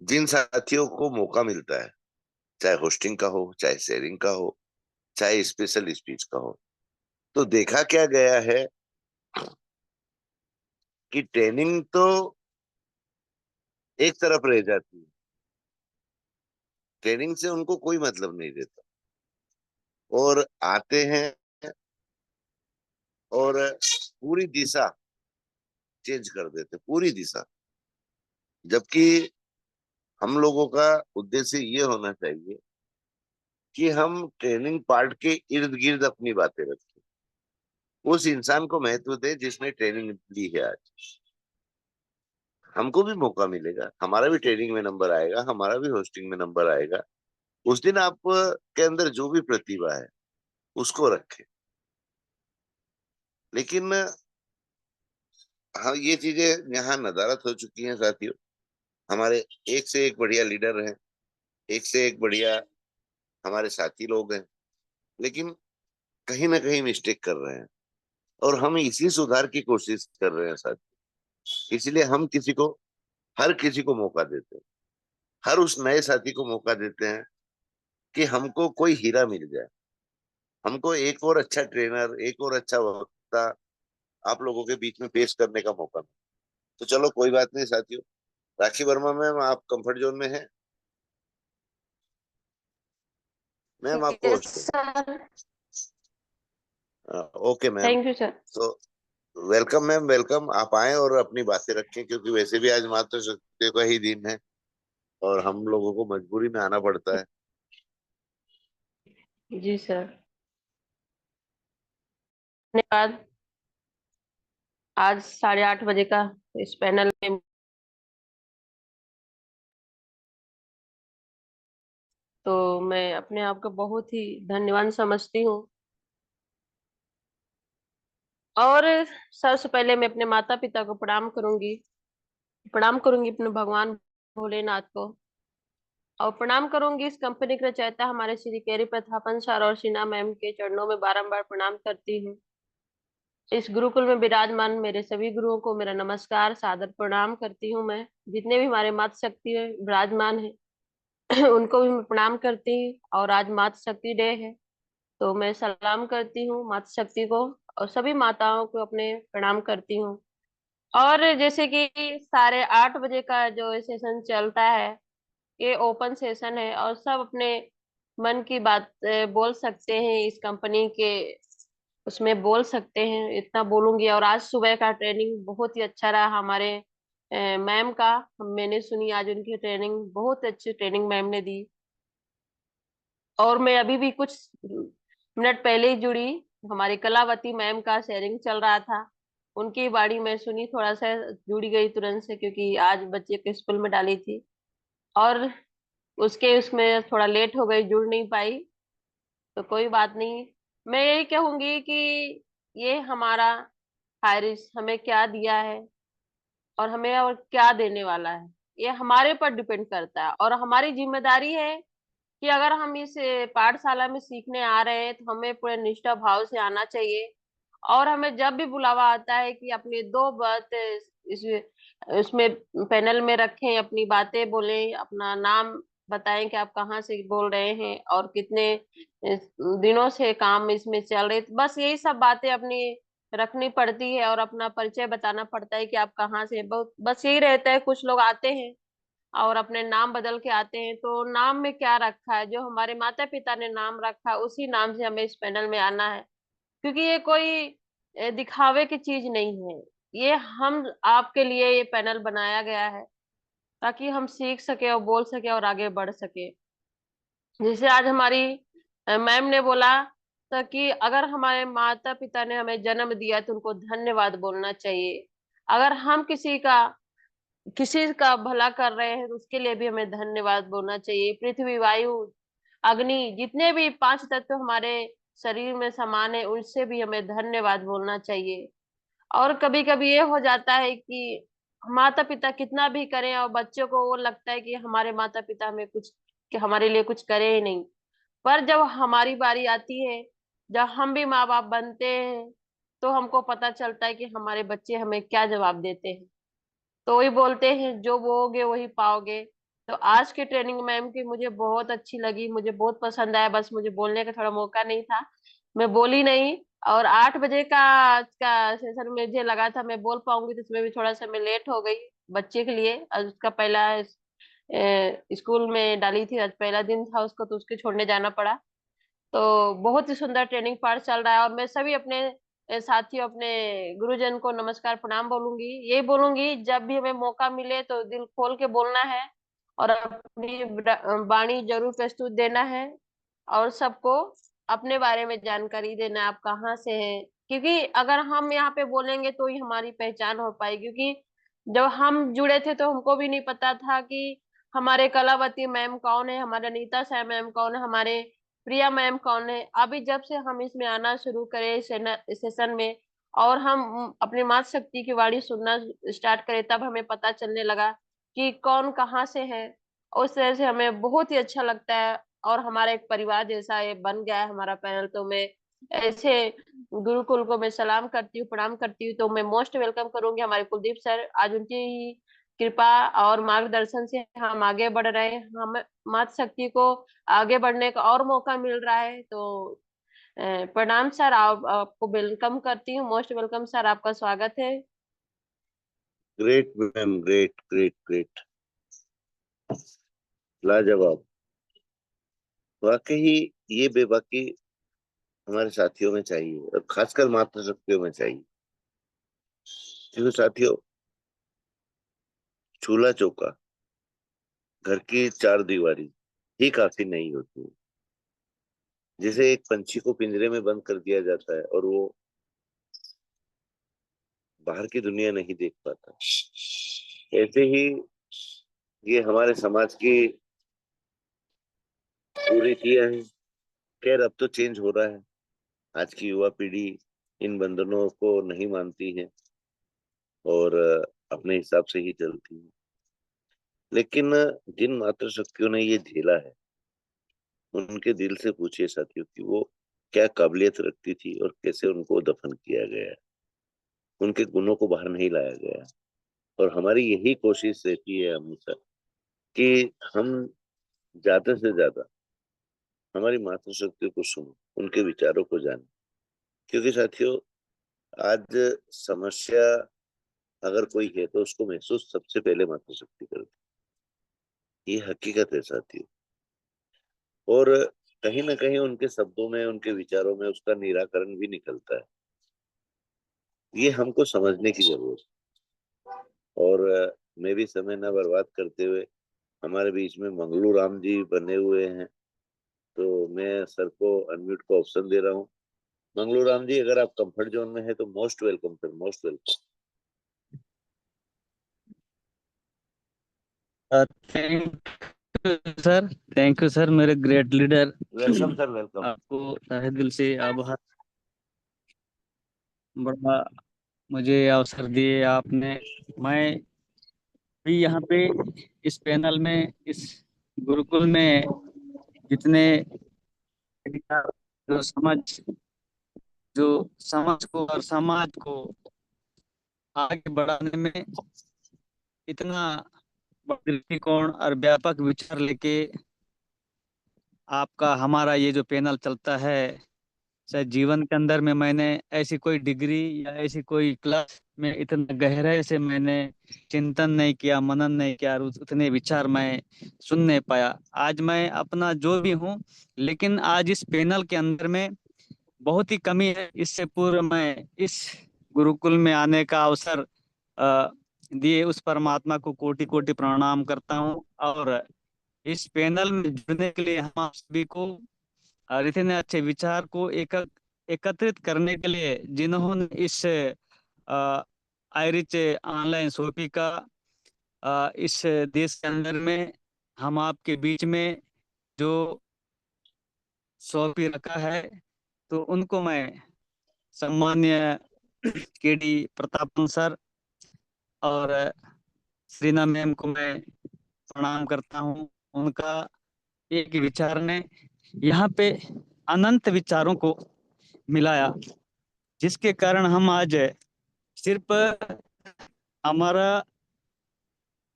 जिन साथियों को मौका मिलता है, चाहे होस्टिंग का हो, चाहे शेयरिंग का हो, चाहे स्पेशल स्पीच का हो, तो देखा क्या गया है कि ट्रेनिंग तो एक तरफ रह जाती है, ट्रेनिंग से उनको कोई मतलब नहीं रहता, और आते हैं और पूरी दिशा चेंज कर देते, पूरी दिशा। जबकि हम लोगों का उद्देश्य ये होना चाहिए कि हम ट्रेनिंग पार्ट के इर्द गिर्द अपनी बातें रखें, उस इंसान को महत्व दे जिसने ट्रेनिंग ली है। आज हमको भी मौका मिलेगा, हमारा भी ट्रेनिंग में नंबर आएगा, हमारा भी होस्टिंग में नंबर आएगा। उस दिन आप के अंदर जो भी प्रतिभा है उसको रखें। लेकिन हाँ, ये चीजें यहाँ नदारद हो चुकी हैं साथियों। हमारे एक से एक बढ़िया लीडर हैं, एक से एक बढ़िया हमारे साथी लोग हैं, लेकिन कहीं ना कहीं मिस्टेक कर रहे हैं, और हम इसी सुधार की कोशिश कर रहे हैं साथियों। इसलिए हम हर किसी को मौका देते हैं, हर उस नए साथी को मौका देते हैं कि हमको कोई हीरा मिल जाए, हमको एक और अच्छा ट्रेनर, एक और अच्छा वक्ता आप लोगों के बीच में पेश करने का मौका मिले। तो चलो कोई बात नहीं साथियों। राखी वर्मा मैम, आप कंफर्ट जोन में हैं? मैम आपको yes host sir. Okay ma'am. Thank you sir. तो वेलकम मैम, वेलकम। आप आए और अपनी बातें रखें, क्योंकि वैसे भी आज मातृशक्ति का ही दिन है और हम लोगों को मजबूरी में आना पड़ता है। जी सर, धन्यवाद। आज 8:30 बजे का इस पैनल में तो मैं अपने आप को बहुत ही धन्यवान समझती हूँ। और सबसे पहले मैं अपने माता पिता को प्रणाम करूंगी अपने भगवान भोलेनाथ को, और प्रणाम करूंगी इस कंपनी के रचयिता हमारे श्री केरी प्रतापन सर और शीना मैम के चरणों में बारंबार प्रणाम करती हूँ। इस गुरुकुल में विराजमान मेरे सभी गुरुओं को मेरा नमस्कार, सादर प्रणाम करती हूँ। मैं जितने भी हमारे मातृ शक्ति विराजमान है उनको भी मैं प्रणाम करती हूँ। और आज मातृ शक्ति डे है, तो मैं सलाम करती हूँ मातृ शक्ति को, और सभी माताओं को अपने प्रणाम करती हूँ। और जैसे कि 8:30 बजे का जो सेशन चलता है, ये ओपन सेशन है और सब अपने मन की बात बोल सकते हैं, इस कंपनी के उसमें बोल सकते हैं, इतना बोलूंगी। और आज सुबह का ट्रेनिंग बहुत ही अच्छा रहा हमारे मैम का, मैंने सुनी आज उनकी ट्रेनिंग, बहुत अच्छी ट्रेनिंग मैम ने दी। और मैं अभी भी कुछ मिनट पहले ही जुड़ी, हमारी कलावती मैम का शेयरिंग चल रहा था, उनकी बाड़ी मैं सुनी, थोड़ा सा जुड़ी गई तुरंत से, क्योंकि आज बच्चे को स्कूल में डाली थी और उसमें थोड़ा लेट हो गई, जुड़ नहीं पाई। तो कोई बात नहीं, मैं यही कहूंगी कि ये हमारा हारिस हमें क्या दिया है और हमें और क्या देने वाला है, ये हमारे पर डिपेंड करता है। और हमारी जिम्मेदारी है कि अगर हम इस पाठशाला में सीखने आ रहे हैं तो हमें पूरे निष्ठा भाव से आना चाहिए। और हमें जब भी बुलावा आता है कि अपनी दो बात इस उसमें पैनल में रखें, अपनी बातें बोलें, अपना नाम बताएं कि आप कहाँ से बोल रहे हैं और कितने दिनों से काम इसमें चल रहे, बस यही सब बातें अपनी रखनी पड़ती है। और अपना परिचय बताना पड़ता है कि आप कहाँ से, बहुत बस यही रहता है। कुछ लोग आते हैं और अपने नाम बदल के आते हैं, तो नाम में क्या रखा है, जो हमारे माता पिता ने नाम रखा उसी नाम से हमें इस पैनल में आना है। क्योंकि ये कोई दिखावे की चीज नहीं है, ये हम आपके लिए ये पैनल बनाया गया है ताकि हम सीख सके और बोल सके और आगे बढ़ सके। जैसे आज हमारी मैम ने बोला था कि अगर हमारे माता पिता ने हमें जन्म दिया तो उनको धन्यवाद बोलना चाहिए। अगर हम किसी का भला कर रहे हैं तो उसके लिए भी हमें धन्यवाद बोलना चाहिए। पृथ्वी, वायु, अग्नि, जितने भी 5 तत्व हमारे शरीर में समान है, उनसे भी हमें धन्यवाद बोलना चाहिए। और कभी कभी ये हो जाता है कि माता पिता कितना भी करें और बच्चों को वो लगता है कि हमारे माता पिता हमें कुछ, कि हमारे लिए कुछ करे ही नहीं। पर जब हमारी बारी आती है, जब हम भी माँ बाप बनते हैं, तो हमको पता चलता है कि हमारे बच्चे हमें क्या जवाब देते हैं। तो वही बोलते हैं, जो बोओगे वही पाओगे। तो आज की ट्रेनिंग मैम की मुझे बहुत अच्छी लगी, मुझे बहुत पसंद आया। बस मुझे बोलने का थोड़ा मौका नहीं था, मैं बोली नहीं। और 8 बजे का सेशन मुझे लगा था मैं बोल पाऊंगी, तो इसमें भी थोड़ा सा मैं लेट हो गई बच्चे के लिए। आज उसका पहला स्कूल में डाली थी, आज पहला दिन था उसको, तो उसके छोड़ने जाना पड़ा। तो बहुत ही सुंदर ट्रेनिंग पार्ट चल रहा है, और मैं सभी अपने साथियों, अपने गुरुजन को नमस्कार प्रणाम बोलूंगी। ये बोलूंगी, जब भी हमें मौका मिले तो दिल खोल के बोलना है, और अपनी वाणी जरूर प्रस्तुत देना है, और सबको अपने बारे में जानकारी देना है, आप कहाँ से हैं। क्योंकि अगर हम यहाँ पे बोलेंगे तो ही हमारी पहचान हो पाएगी। क्योंकि जब हम जुड़े थे तो हमको भी नहीं पता था कि हमारे कलावती मैम कौन है, हमारे अनीता सर मैम कौन है, हमारे प्रिया मैम कौन है। अभी जब से हम इसमें आना शुरू करे सेशन में, और हम अपनी मातृ शक्ति की वाणी सुनना स्टार्ट करें, तब हमें पता चलने लगा कि कौन कहाँ से है। उस तरह से हमें बहुत ही अच्छा लगता है, और हमारा एक परिवार जैसा ये बन गया है हमारा पैनल। तो मैं ऐसे गुरुकुल को मैं सलाम करती हूँ, प्रणाम करती हूँ। तो मैं मोस्ट वेलकम करूंगी हमारे कुलदीप सर। आज उनकी ही कृपा और मार्गदर्शन से हम आगे बढ़ रहे हैं, हम मातृ शक्ति को आगे बढ़ने का और मौका मिल रहा है। तो प्रणाम सर, आपको वेलकम करती हूँ, मोस्ट वेलकम सर, आपका स्वागत है। Great ma'am, great great great, लाजवाब। वाकई ये बेबाकी हमारे साथियों में चाहिए, और खासकर मातृशक्तियों में चाहिए। क्योंकि साथियों, चूल्हा चौका, घर की चार दीवारी ही काफी नहीं होती है। जैसे एक पंछी को पिंजरे में बंद कर दिया जाता है और वो बाहर की दुनिया नहीं देख पाता, ऐसे ही ये हमारे समाज की कुरीतियां हैं। खैर, अब तो चेंज हो रहा है। आज की युवा पीढ़ी इन बंधनों को नहीं मानती है, और अपने हिसाब से ही चलती है। लेकिन जिन मातृशक्तियों ने ये झेला है, उनके दिल से पूछिए साथियों कि वो क्या काबिलियत रखती थी और कैसे उनको दफन किया गया। उनके गुणों को बाहर नहीं लाया गया। और हमारी यही कोशिश रहती है हमेशा कि हम ज्यादा से ज्यादा हमारी मातृशक्ति को सुनो, उनके विचारों को जाने। क्योंकि साथियों, आज समस्या अगर कोई है तो उसको महसूस सबसे पहले मातृशक्ति करती है। ये हकीकत है साथियों। और कहीं ना कहीं उनके शब्दों में, उनके विचारों में उसका निराकरण भी निकलता है। ये हमको समझने की जरूरत है। और मैं भी समय ना बर्बाद करते हुए, हमारे बीच में मंगलू राम जी बने हुए हैं, तो मैं सर को अनम्यूट का ऑप्शन दे रहा हूँ। मंगलू राम जी, अगर आप कंफर्ट जोन में है तो most welcome sir, most welcome. Thank you sir, thank you sir, मेरे great leader. Welcome sir, welcome. आपको तहे दिल से आभार। बड़ा मुझे अवसर दिए आपने। मैं भी यहाँ पे इस पैनल में, इस गुरुकुल में जितने जो समझ को और समाज को आगे बढ़ाने में इतना बड़ा दृष्टिकोण और व्यापक विचार लेके आपका हमारा ये जो पैनल चलता है, शायद जीवन के अंदर में मैंने ऐसी कोई डिग्री या ऐसी कोई क्लास में इतना गहराई से मैंने चिंतन नहीं किया, मनन नहीं किया, और उतने विचार मैं सुन नहीं पाया। आज मैं अपना जो भी हूँ, लेकिन आज इस पैनल के अंदर में बहुत ही कमी है। इससे पूर्व मैं इस गुरुकुल में आने का अवसर अ, दिए उस परमात्मा को कोटि कोटि प्रणाम करता हूँ। और इस पैनल में जुड़ने के लिए हम आप सभी को और इतने अच्छे विचार को एकत्रित करने के लिए जिन्होंने इस आयरिच ऑनलाइन शॉपिंग का इस देश के अंदर में हम आपके बीच में जो शॉपी रखा है, तो उनको मैं सम्मान्य केडी प्रतापन सर और श्रीना मैम को मैं प्रणाम करता हूँ। उनका एक विचार ने यहाँ पे अनंत विचारों को मिलाया, जिसके कारण हम आज सिर्फ हमारा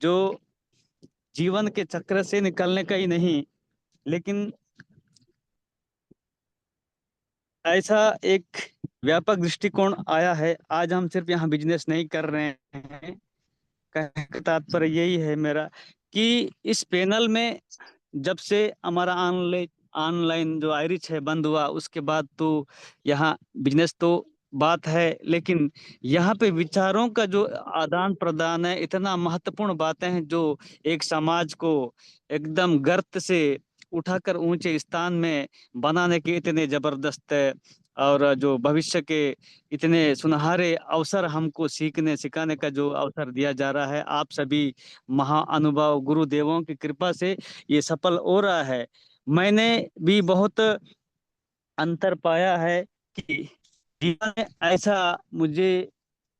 जो जीवन के चक्र से निकलने का ही नहीं, लेकिन ऐसा एक व्यापक दृष्टिकोण आया है। आज हम सिर्फ यहाँ बिजनेस नहीं कर रहे हैं। कहने का तात्पर्य यही है मेरा कि इस पैनल में जब से हमारा ऑनलाइन ऑनलाइन जो आयरिच है बंद हुआ, उसके बाद तो यहाँ बिजनेस तो बात है, लेकिन यहाँ पे विचारों का जो आदान प्रदान है, इतना महत्वपूर्ण बातें हैं जो एक समाज को एकदम गर्त से उठाकर ऊंचे स्थान में बनाने के इतने जबरदस्त है, और जो भविष्य के इतने सुनहरे अवसर हमको सीखने सिखाने का जो अवसर दिया जा रहा है, आप सभी महाअनुभव गुरुदेवों की कृपा से ये सफल हो रहा है। मैंने भी बहुत अंतर पाया है कि जीवन में ऐसा मुझे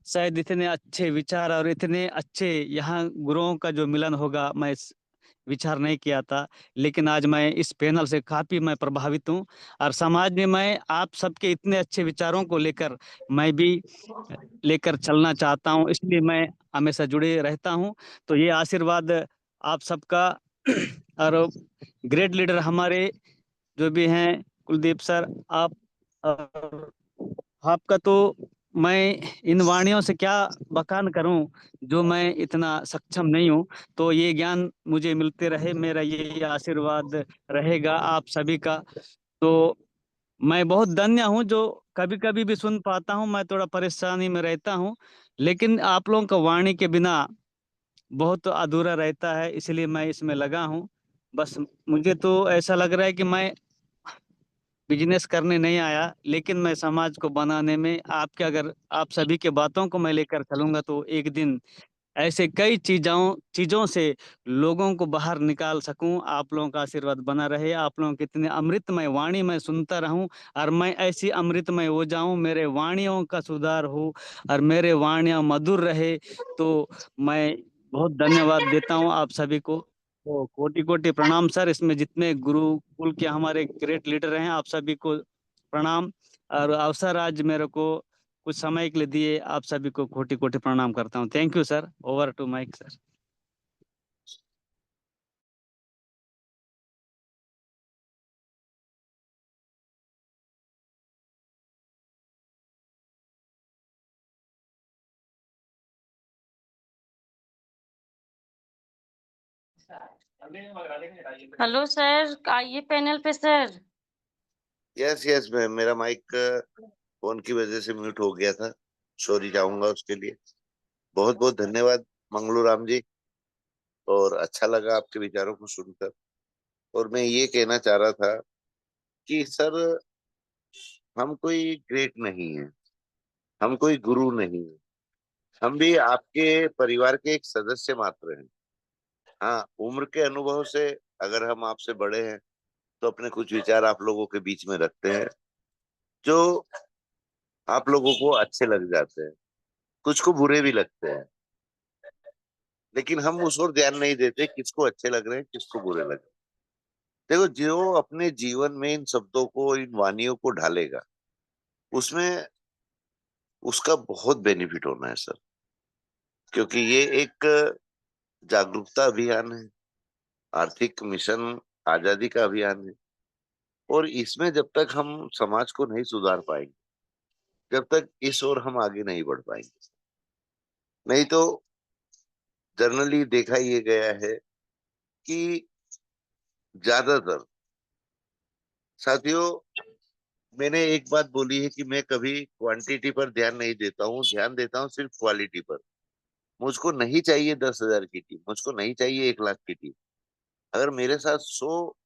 शायद इतने अच्छे विचार और इतने अच्छे यहाँ गुरुओं का जो मिलन होगा, मैं विचार नहीं किया था। लेकिन आज मैं इस पैनल से काफी मैं प्रभावित हूँ, और समाज में मैं आप सबके इतने अच्छे विचारों को लेकर मैं भी लेकर चलना चाहता हूँ, इसलिए मैं हमेशा जुड़े रहता हूँ। तो ये आशीर्वाद आप सबका और ग्रेट लीडर हमारे जो भी हैं कुलदीप सर, आप और आपका तो मैं इन वाणियों से क्या बखान करूं, जो मैं इतना सक्षम नहीं हूं। तो ये ज्ञान मुझे मिलते रहे, मेरा ये आशीर्वाद रहेगा आप सभी का। तो मैं बहुत धन्य हूं जो कभी कभी भी सुन पाता हूं। मैं थोड़ा परेशानी में रहता हूं, लेकिन आप लोगों का वाणी के बिना बहुत अधूरा रहता है, इसलिए मैं इसमें लगा हूं। बस मुझे तो ऐसा लग रहा है कि मैं बिजनेस करने नहीं आया, लेकिन मैं समाज को बनाने में आपके, अगर आप सभी के बातों को मैं लेकर चलूंगा तो एक दिन ऐसे कई चीजों चीजों से लोगों को बाहर निकाल सकूं। आप लोगों का आशीर्वाद बना रहे, आप लोगों की इतनी अमृतमय वाणी मैं सुनता रहूं, और मैं ऐसी अमृतमय हो जाऊं, मेरे वाणियों का सुधार हो और मेरे वाणियां मधुर रहे। तो मैं बहुत धन्यवाद देता हूं आप सभी को। तो कोटि कोटि प्रणाम सर, इसमें जितने गुरुकुल के हमारे ग्रेट लीडर हैं, आप सभी को प्रणाम। और अवसर आज मेरे को कुछ समय के लिए दिए, आप सभी को कोटि कोटि प्रणाम करता हूँ। Thank you sir. Over to mic sir. Hello sir, आइए पैनल पे सर। यस यस मैम, मेरा माइक फोन की वजह से म्यूट हो गया था, सॉरी चाहूंगा उसके लिए। बहुत बहुत धन्यवाद मंगलू राम जी, और अच्छा लगा आपके विचारों को सुनकर। और मैं ये कहना चाह रहा था कि सर, हम कोई ग्रेट नहीं है, हम कोई गुरु नहीं है, हम भी आपके परिवार के एक सदस्य मात्र हैं। हाँ, उम्र के अनुभव से अगर हम आपसे बड़े हैं तो अपने कुछ विचार आप लोगों के बीच में रखते हैं, जो आप लोगों को अच्छे लग जाते हैं, कुछ को बुरे भी लगते हैं, लेकिन हम उस ओर ध्यान नहीं देते किसको अच्छे लग रहे हैं किसको बुरे लग रहे हैं। देखो, जो अपने जीवन में इन शब्दों को, इन वानियों को ढालेगा, उसमें उसका बहुत बेनिफिट होना है सर, क्योंकि ये एक जागरूकता अभियान है, आर्थिक मिशन आजादी का अभियान है। और इसमें जब तक हम समाज को नहीं सुधार पाएंगे, जब तक इस ओर हम आगे नहीं बढ़ पाएंगे। नहीं तो जनरली देखा ये गया है कि ज्यादातर साथियों, मैंने एक बात बोली है कि मैं कभी क्वांटिटी पर ध्यान नहीं देता हूँ, ध्यान देता हूँ सिर्फ क्वालिटी पर। मुझको नहीं चाहिए 10,000 की टीम, मुझको नहीं चाहिए 1 लाख की टीम। अगर मेरे साथ 100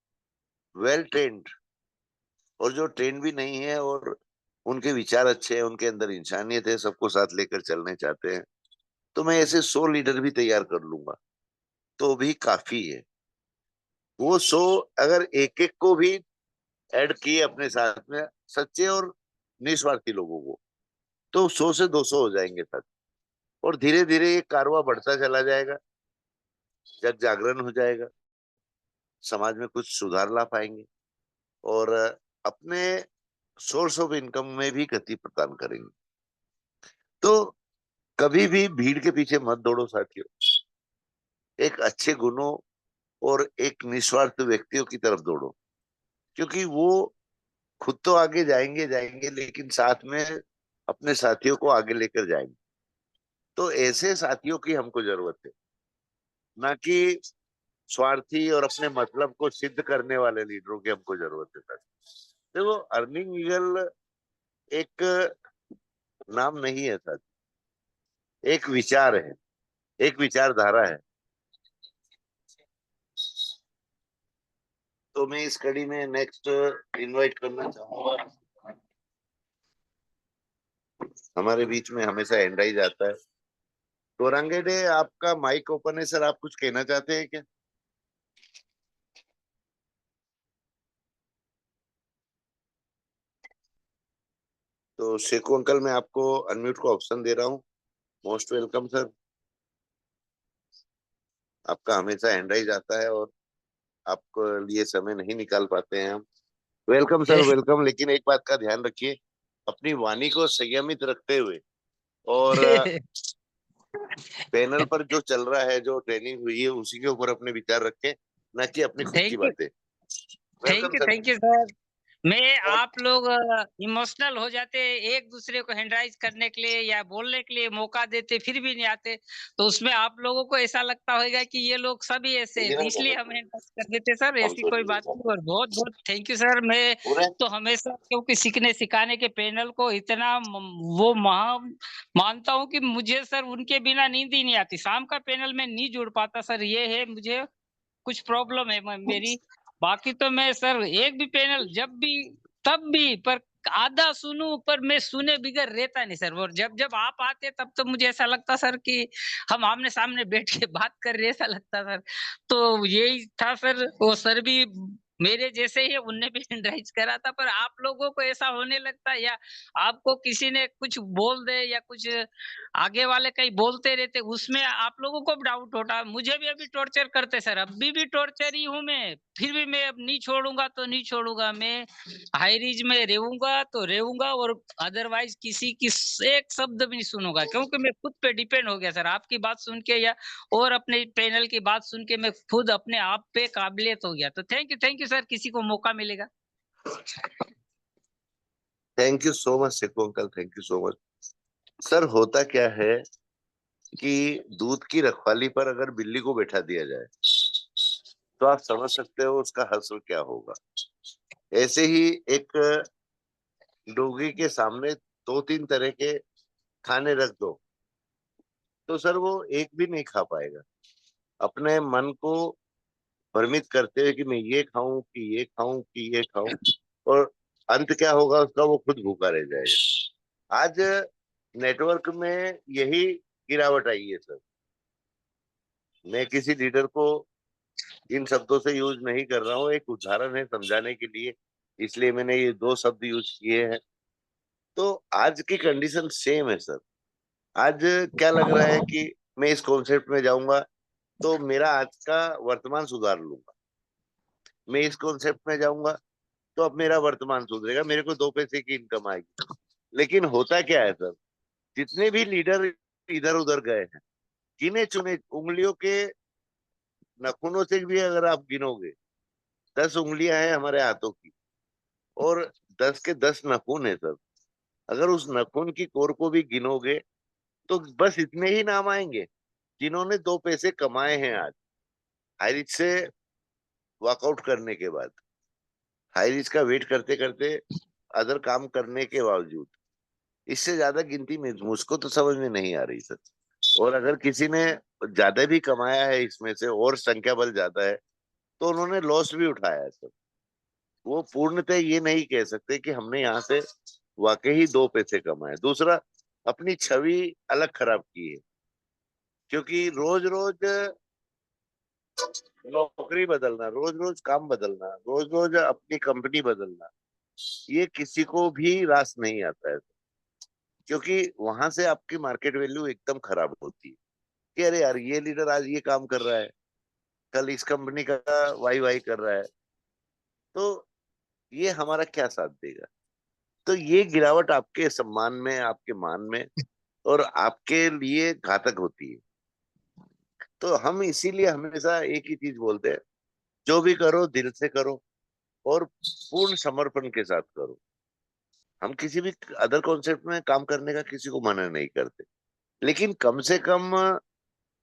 वेल ट्रेंड, और जो ट्रेंड भी नहीं है और उनके विचार अच्छे हैं, उनके अंदर इंसानियत है, सबको साथ लेकर चलने चाहते हैं, तो मैं ऐसे 100 लीडर भी तैयार कर लूंगा, तो भी काफी है। वो 100 अगर एक एक को भी ऐड किए अपने साथ में, सच्चे और निस्वार्थी लोगों को, तो 100 से 200 हो जाएंगे तक। और धीरे धीरे ये कारवां बढ़ता चला जाएगा। जग जागरण हो जाएगा, समाज में कुछ सुधार ला पाएंगे और अपने सोर्स ऑफ इनकम में भी गति प्रदान करेंगे। तो कभी भी भीड़ के पीछे मत दौड़ो साथियों, एक अच्छे गुणों और एक निस्वार्थ व्यक्तियों की तरफ दौड़ो, क्योंकि वो खुद तो आगे जाएंगे जाएंगे लेकिन साथ में अपने साथियों को आगे लेकर जाएंगे। तो ऐसे साथियों की हमको जरूरत है, ना कि स्वार्थी और अपने मतलब को सिद्ध करने वाले लीडरों की हमको जरूरत है साथियों। देखो, अर्निंग ईगल एक नाम नहीं है साथियों, एक विचार है, एक विचारधारा है। तो मैं इस कड़ी में नेक्स्ट इनवाइट करना चाहूंगा, हमारे बीच में हमेशा एंड्राइज आता है। गौरांगेडे, आपका माइक ओपन है सर, आप कुछ कहना चाहते हैं क्या? तो शेखू अंकल, मैं आपको अनम्यूट का ऑप्शन दे रहा हूँ। मोस्ट वेलकम सर, आपका हमेशा एंड्राइज आता है और आपके लिए समय नहीं निकाल पाते हैं हम। Welcome sir, welcome. लेकिन एक बात का ध्यान रखिए, अपनी वाणी को संयमित रखते हुए और पैनल पर जो चल रहा है, जो ट्रेनिंग हुई है, उसी के ऊपर अपने विचार रखें, ना कि अपनी खुद की बातें। Welcome sir. Thank you sir. मैं आप लोग इमोशनल हो जाते, एक दूसरे को हैंडराइज करने के लिए या बोलने के लिए मौका देते फिर भी नहीं आते, तो उसमें आप लोगों को ऐसा लगता होगा कि ये लोग सभी ऐसे हैं, तो इसलिए हम हैंडराइज कर देते सर। ऐसी कोई बात नहीं। और बहुत बहुत थैंक यू सर। मैं तो हमेशा क्योंकि सीखने सिखाने के पैनल को इतना वो मानता हूँ कि मुझे सर उनके बिना नींद ही नहीं आती। शाम का पैनल में नहीं जुड़ पाता सर, ये है मुझे कुछ प्रॉब्लम है मेरी। बाकी तो मैं सर एक भी पैनल जब भी तब भी पर आधा सुनूं, पर मैं सुने बिगर रहता नहीं सर। और जब जब आप आते तब तो मुझे ऐसा लगता सर कि हम आमने सामने बैठ के बात कर रहे, ऐसा लगता सर। तो यही था सर। वो सर भी मेरे जैसे ही उनने भी एनराइज करा था, पर आप लोगों को ऐसा होने लगता या आपको किसी ने कुछ बोल दे या कुछ आगे वाले कहीं बोलते रहते, उसमें आप लोगों को भी डाउट होता। मुझे भी अभी टॉर्चर करते सर, अभी भी टॉर्चर ही हूँ मैं, फिर भी मैं अब नहीं छोड़ूंगा तो नहीं छोड़ूंगा। मैं हाई रीच में रहूंगा तो रहूंगा, और अदरवाइज किसी की एक शब्द भी नहीं सुनूंगा, क्योंकि मैं खुद पे डिपेंड हो गया सर। आपकी बात सुन के या और अपने पैनल की बात सुन के मैं खुद अपने आप पे काबिलियत हो गया। तो थैंक यू सर, किसी को मौका मिलेगा। Thank you so much Shekhu uncle, thank you so much sir. होता क्या है कि दूध की रखवाली पर अगर बिल्ली को बैठा दिया जाए तो आप समझ सकते हो उसका हश्र क्या होगा। ऐसे ही एक डोगी के सामने दो तीन तरह के खाने रख दो तो सर वो एक भी नहीं खा पाएगा। अपने मन को भ्रमित करते हुए कि मैं ये खाऊं कि ये खाऊं कि ये खाऊं, और अंत क्या होगा उसका, वो खुद भूखा रह जाएगा। आज नेटवर्क में यही गिरावट आई है सर। मैं किसी लीडर को इन शब्दों से यूज नहीं कर रहा हूँ, एक उदाहरण है समझाने के लिए, इसलिए मैंने ये दो शब्द यूज किए हैं। तो आज की कंडीशन सेम है सर। आज क्या लग रहा है कि मैं इस कॉन्सेप्ट में जाऊंगा तो मेरा आज का वर्तमान सुधार लूंगा, मैं इस कॉन्सेप्ट में जाऊंगा तो अब मेरा वर्तमान सुधरेगा, मेरे को दो पैसे की इनकम आएगी। लेकिन होता क्या है सर, जितने भी लीडर इधर उधर गए हैं, गिने चुने उंगलियों के नखूनों से भी अगर आप गिनोगे, 10 उंगलियां हैं हमारे हाथों की और 10 के 10 नखून है सर। अगर उस नखून की कोर को भी गिनोगे तो बस इतने ही नाम आएंगे जिन्होंने दो पैसे कमाए हैं आज हाई रिच से वॉकआउट करने के बाद, हाई रिच का वेट करते करते, अदर काम करने के बावजूद। इससे ज्यादा गिनती में मुझको तो समझ में नहीं आ रही सर। और अगर किसी ने ज्यादा भी कमाया है इसमें से और संख्या बल ज्यादा है तो उन्होंने लॉस भी उठाया है सर। वो पूर्णतः ये नहीं कह सकते कि हमने यहाँ से वाकई ही दो पैसे कमाए। दूसरा, अपनी छवि अलग खराब की है, क्योंकि रोज रोज नौकरी बदलना, रोज रोज काम बदलना, रोज रोज अपनी कंपनी बदलना, ये किसी को भी रास नहीं आता है। क्योंकि वहां से आपकी मार्केट वैल्यू एकदम खराब होती है कि अरे यार ये लीडर आज ये काम कर रहा है, कल इस कंपनी का वाई वाई कर रहा है, तो ये हमारा क्या साथ देगा? तो ये गिरावट आपके सम्मान में, आपके मान में और आपके लिए घातक होती है। तो हम इसीलिए हमेशा एक ही चीज बोलते हैं, जो भी करो दिल से करो और पूर्ण समर्पण के साथ करो। हम किसी भी अदर कॉन्सेप्ट में काम करने का किसी को मना नहीं करते, लेकिन कम से कम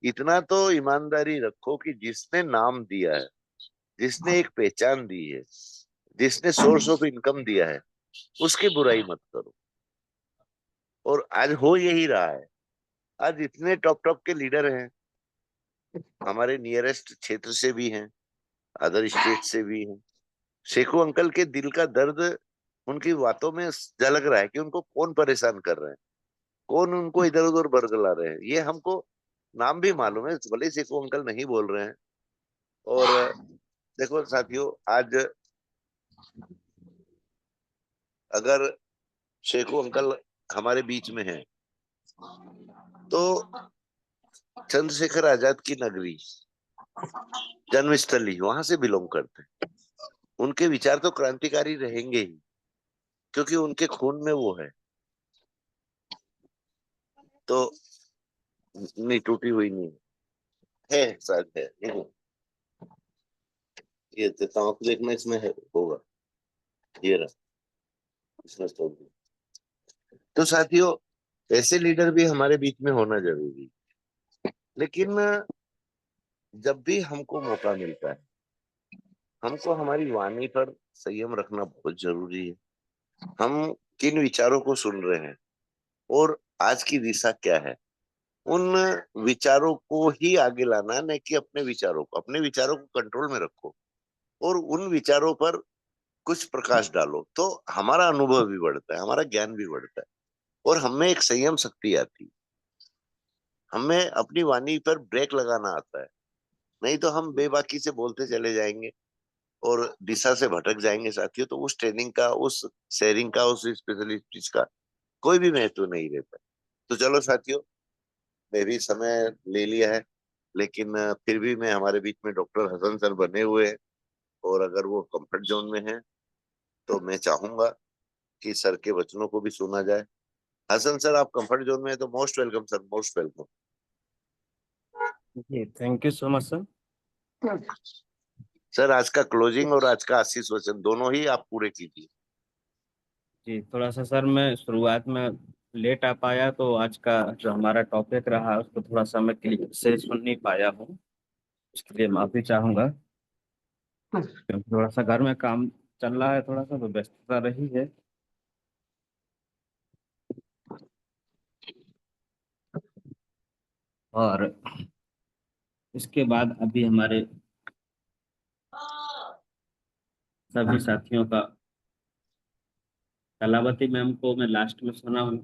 इतना तो ईमानदारी रखो कि जिसने नाम दिया है, जिसने एक पहचान दी है, जिसने सोर्स ऑफ इनकम दिया है, उसकी बुराई मत करो। और आज हो यही रहा है। आज इतने टॉप टॉप के लीडर हैं, हमारे नियरेस्ट क्षेत्र से भी हैं, अदर स्टेट से भी हैं। शेखू अंकल के दिल का दर्द उनकी बातों में झलक रहा है कि उनको कौन परेशान कर रहे हैं, कौन उनको इधर उधर बरगला रहे हैं। ये हमको नाम भी मालूम है, भले ही शेखू अंकल नहीं बोल रहे हैं। और देखो साथियों, आज अगर शेखू अंकल हमारे बीच में हैं, तो चंद्रशेखर आजाद की नगरी, जन्मस्थली, वहां से बिलोंग करते हैं। उनके विचार तो क्रांतिकारी रहेंगे ही, क्योंकि उनके खून में वो है। तो नहीं, टूटी हुई नहीं है, शायद है, नहीं। ये तंबाकू देखना इसमें है, होगा, ये रहा, इसमें तोड़ दिया। तो साथियों, ऐसे लीडर भी हमारे बीच में होना जरूरी है। लेकिन जब भी हमको मौका मिलता है, हमको हमारी वाणी पर संयम रखना बहुत जरूरी है। हम किन विचारों को सुन रहे हैं और आज की दिशा क्या है, उन विचारों को ही आगे लाना है, न कि अपने विचारों को। अपने विचारों को कंट्रोल में रखो और उन विचारों पर कुछ प्रकाश डालो, तो हमारा अनुभव भी बढ़ता है, हमारा ज्ञान भी बढ़ता है और हमें एक संयम शक्ति आती है। हमें अपनी वाणी पर ब्रेक लगाना आता है, नहीं तो हम बेबाकी से बोलते चले जाएंगे और दिशा से भटक जाएंगे साथियों। तो उस ट्रेनिंग का, उस शेयरिंग का, उस स्पेशलिस्ट का कोई भी महत्व नहीं रहता। तो चलो साथियों, मैं भी समय ले लिया है, लेकिन फिर भी मैं, हमारे बीच में डॉक्टर हसन सर बने हुए हैं और अगर वो कंफर्ट जोन में है तो मैं चाहूंगा कि सर के वचनों को भी सुना जाए। हसन सर, आप कंफर्ट जोन में है तो most welcome sir, most welcome. जी thank you so much sir. Sir, आज का क्लोजिंग और आज का आशीष वचन दोनों ही आप पूरे कीजिए। जी थोड़ा सा सर मैं शुरुआत में लेट आ पाया, तो आज का जो हमारा टॉपिक रहा उसको थोड़ा सा मैं क्लियर से सुन नहीं पाया हूँ, उसके लिए माफी चाहूंगा। क्योंकि थोड़ा सा घर में काम चल रहा है, थोड़ा सा तो व्यस्तता रही है। और इसके बाद अभी हमारे सभी साथियों का, कलावती मैम को मैं लास्ट में सुना हूँ,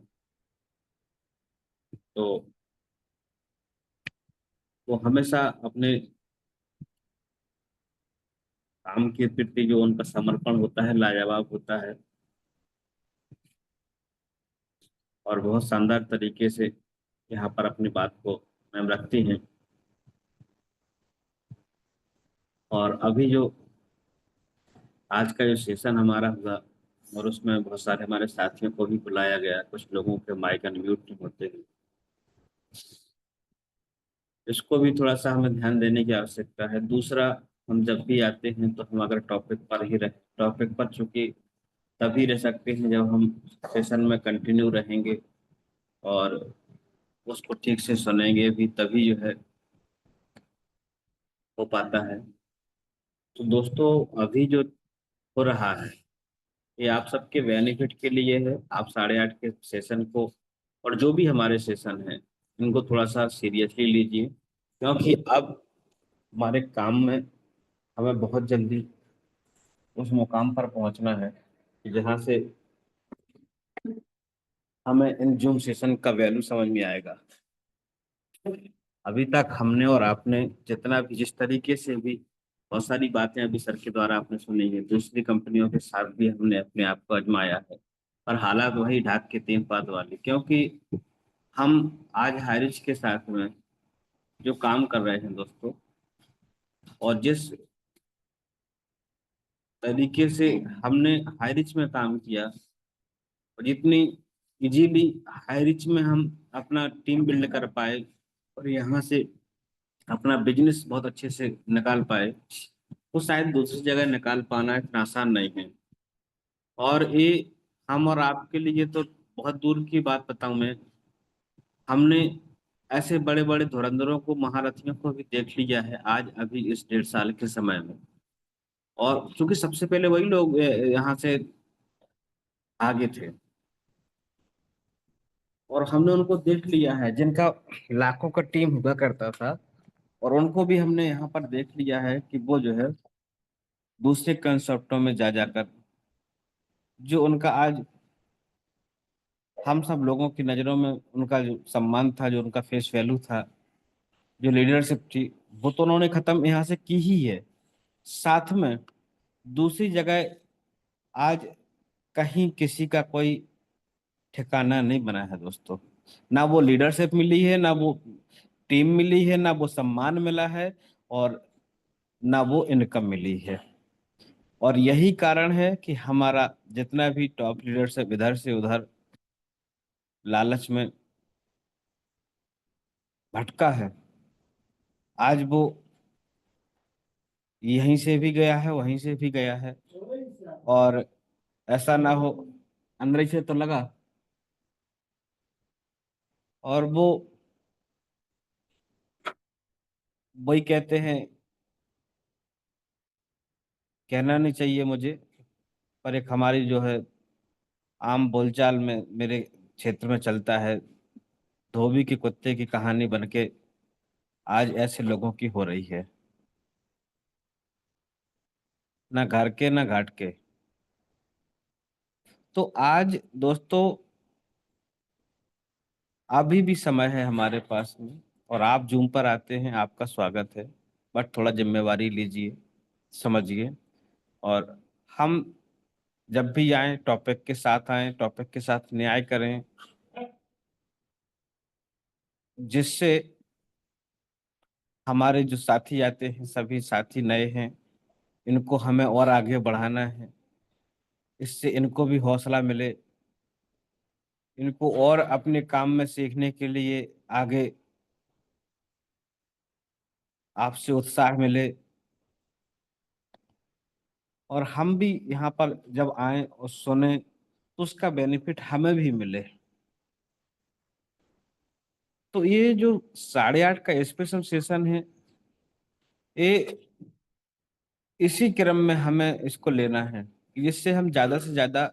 तो वो हमेशा अपने काम के प्रति जो उनका समर्पण होता है लाजवाब होता है, और बहुत शानदार तरीके से यहाँ पर अपनी बात को मैम रखती हैं। और अभी जो आज का जो सेशन हमारा हुआ, और उसमें बहुत सारे हमारे साथियों को भी बुलाया गया, कुछ लोगों के माइक अनम्यूट नहीं होते हैं, इसको भी थोड़ा सा हमें ध्यान देने की आवश्यकता है। दूसरा, हम जब भी आते हैं तो हम अगर टॉपिक पर ही रह, टॉपिक पर चूंकि तभी रह सकते हैं जब हम सेशन में कंटिन्यू रहेंगे और उसको ठीक से सुनेंगे भी, तभी जो है हो पाता है। तो दोस्तों, अभी जो हो रहा है ये आप सबके बेनिफिट के लिए है। आप 8:30 के सेशन को और जो भी हमारे सेशन हैं इनको थोड़ा सा सीरियसली लीजिए, क्योंकि अब हमारे काम में हमें बहुत जल्दी उस मुकाम पर पहुंचना है कि जहाँ से हमें इन जूम सेशन का वैल्यू समझ में आएगा। अभी तक हमने और आपने जितना भी, जिस तरीके से भी बहुत सारी बातें अभी सर के द्वारा आपने सुनी है, दूसरी कंपनियों के साथ भी हमने अपने आप को आजमाया है, पर हालात वही ढाक के तीन पात वाली। क्योंकि हम आज हारिज के साथ में जो काम कर रहे हैं दोस्तों, और जिस तरीके से हमने हाई रिच में काम किया और जितनी इजीली हाई रिच में हम अपना टीम बिल्ड कर पाए और यहाँ से अपना बिजनेस बहुत अच्छे से निकाल पाए, वो शायद दूसरी जगह निकाल पाना इतना आसान नहीं है। और ये हम और आपके लिए तो बहुत दूर की बात बताऊं मैं, हमने ऐसे बड़े बड़े धुरंधरों को, महारथियों को भी देख लिया है आज अभी इस 1.5 साल के समय में। और क्योंकि सबसे पहले वही लोग यहाँ से आगे थे और हमने उनको देख लिया है जिनका लाखों का टीम हुआ करता था, और उनको भी हमने यहाँ पर देख लिया है कि वो जो है दूसरे कंसेप्टों में जा जाकर जो उनका आज हम सब लोगों की नज़रों में उनका जो सम्मान था, जो उनका फेस वैल्यू था, जो लीडरशिप थी, वो तो उन्होंने खत्म यहाँ से की ही है। साथ में दूसरी जगह आज कहीं किसी का कोई ठिकाना नहीं बना है दोस्तों। ना वो लीडरशिप मिली है, ना वो टीम मिली है, ना वो सम्मान मिला है, और ना वो इनकम मिली है। और यही कारण है कि हमारा जितना भी टॉप लीडरशिप इधर से उधर लालच में भटका है, आज वो यहीं से भी गया है, वहीं से भी गया है। और ऐसा ना हो, अंदर से तो लगा, और वो वही कहते हैं, कहना नहीं चाहिए मुझे, पर एक हमारी जो है आम बोलचाल में मेरे क्षेत्र में चलता है, धोबी के कुत्ते की कहानी बनके आज ऐसे लोगों की हो रही है, ना घर के ना घाट के। तो आज दोस्तों अभी भी समय है हमारे पास में, और आप जूम पर आते हैं, आपका स्वागत है, बट थोड़ा जिम्मेवारी लीजिए, समझिए। और हम जब भी आए टॉपिक के साथ आए, टॉपिक के साथ न्याय करें, जिससे हमारे जो साथी आते हैं, सभी साथी नए हैं, इनको हमें और आगे बढ़ाना है, इससे इनको भी हौसला मिले, इनको और अपने काम में सीखने के लिए आगे आपसे उत्साह मिले, और हम भी यहाँ पर जब आए और सुने तो उसका बेनिफिट हमें भी मिले। तो ये जो 8:30 का स्पेशल सेशन है, ये इसी क्रम में हमें इसको लेना है, जिससे हम ज्यादा से ज्यादा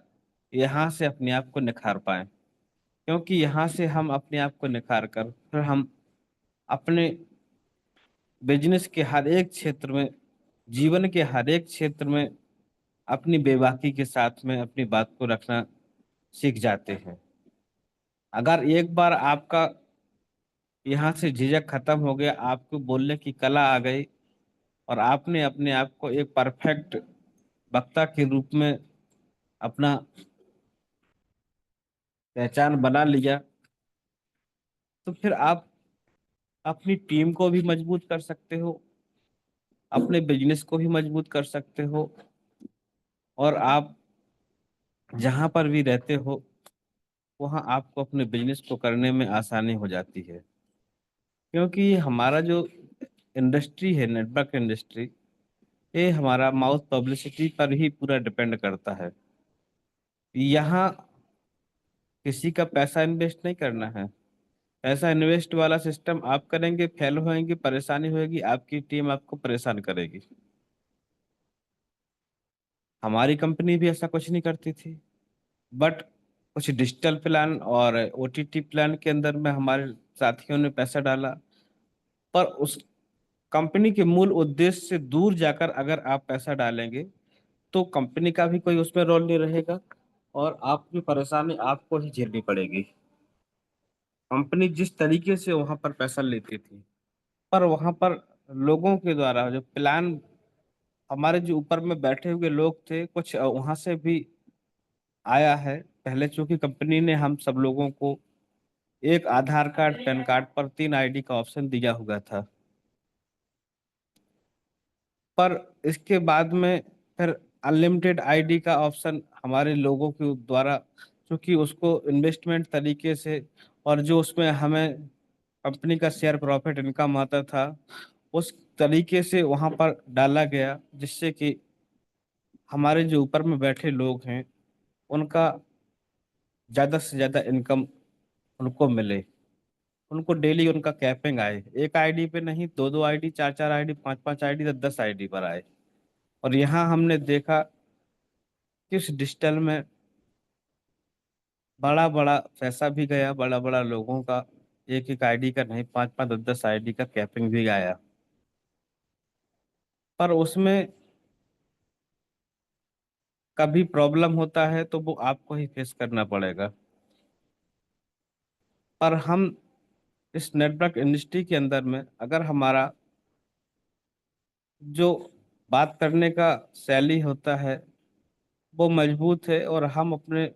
यहाँ से अपने आप को निखार पाए। क्योंकि यहाँ से हम अपने आप को निखार कर फिर हम अपने बिजनेस के हर एक क्षेत्र में, जीवन के हर एक क्षेत्र में अपनी बेबाकी के साथ में अपनी बात को रखना सीख जाते हैं। अगर एक बार आपका यहाँ से झिझक खत्म हो गया, आपको बोलने की कला आ गई, और आपने अपने आप को एक परफेक्ट वक्ता के रूप में अपना पहचान बना लिया, तो फिर आप अपनी टीम को भी मजबूत कर सकते हो, अपने बिजनेस को भी मजबूत कर सकते हो, और आप जहां पर भी रहते हो वहां आपको अपने बिजनेस को करने में आसानी हो जाती है। क्योंकि ये हमारा जो इंडस्ट्री है, नेटवर्क इंडस्ट्री, ये हमारा माउथ पब्लिसिटी पर ही पूरा डिपेंड करता है। यहाँ किसी का पैसा इन्वेस्ट नहीं करना है। पैसा इन्वेस्ट वाला सिस्टम आप करेंगे, फेल होएंगे, परेशानी होएगी, आपकी टीम आपको परेशान करेगी। हमारी कंपनी भी ऐसा कुछ नहीं करती थी, बट कुछ डिजिटल प्लान और ओटीटी प्लान के अंदर में हमारे साथियों ने पैसा डाला, पर उस कंपनी के मूल उद्देश्य से दूर जाकर अगर आप पैसा डालेंगे तो कंपनी का भी कोई उसमें रोल नहीं रहेगा, और आपकी परेशानी आपको ही झेलनी पड़ेगी। कंपनी जिस तरीके से वहां पर पैसा लेती थी, पर वहां पर लोगों के द्वारा जो प्लान, हमारे जो ऊपर में बैठे हुए लोग थे, कुछ वहां से भी आया है। पहले चूंकि कंपनी ने हम सब लोगों को एक आधार कार्ड, पैन कार्ड पर 3 आईडी का ऑप्शन दिया हुआ था, पर इसके बाद में फिर अनलिमिटेड आईडी का ऑप्शन हमारे लोगों के द्वारा, क्योंकि उसको इन्वेस्टमेंट तरीके से और जो उसमें हमें कंपनी का शेयर प्रॉफिट इनकम आता था उस तरीके से वहां पर डाला गया, जिससे कि हमारे जो ऊपर में बैठे लोग हैं उनका ज्यादा से ज्यादा इनकम उनको मिले, उनको डेली उनका कैपिंग आए, एक आईडी पे नहीं, दो दो आईडी, चार चार आईडी, पांच पांच आईडी, 10 आईडी पर आए। और यहाँ हमने देखा कि उस डिजिटल में बड़ा बड़ा पैसा भी गया, बड़ा बड़ा लोगों का एक एक आईडी का नहीं, पांच पांच 10 आईडी का कैपिंग भी आया। पर उसमें कभी प्रॉब्लम होता है तो वो आपको ही फेस करना पड़ेगा। पर हम इस नेटवर्क इंडस्ट्री के अंदर में अगर हमारा जो बात करने का शैली होता है वो मजबूत है और हम अपने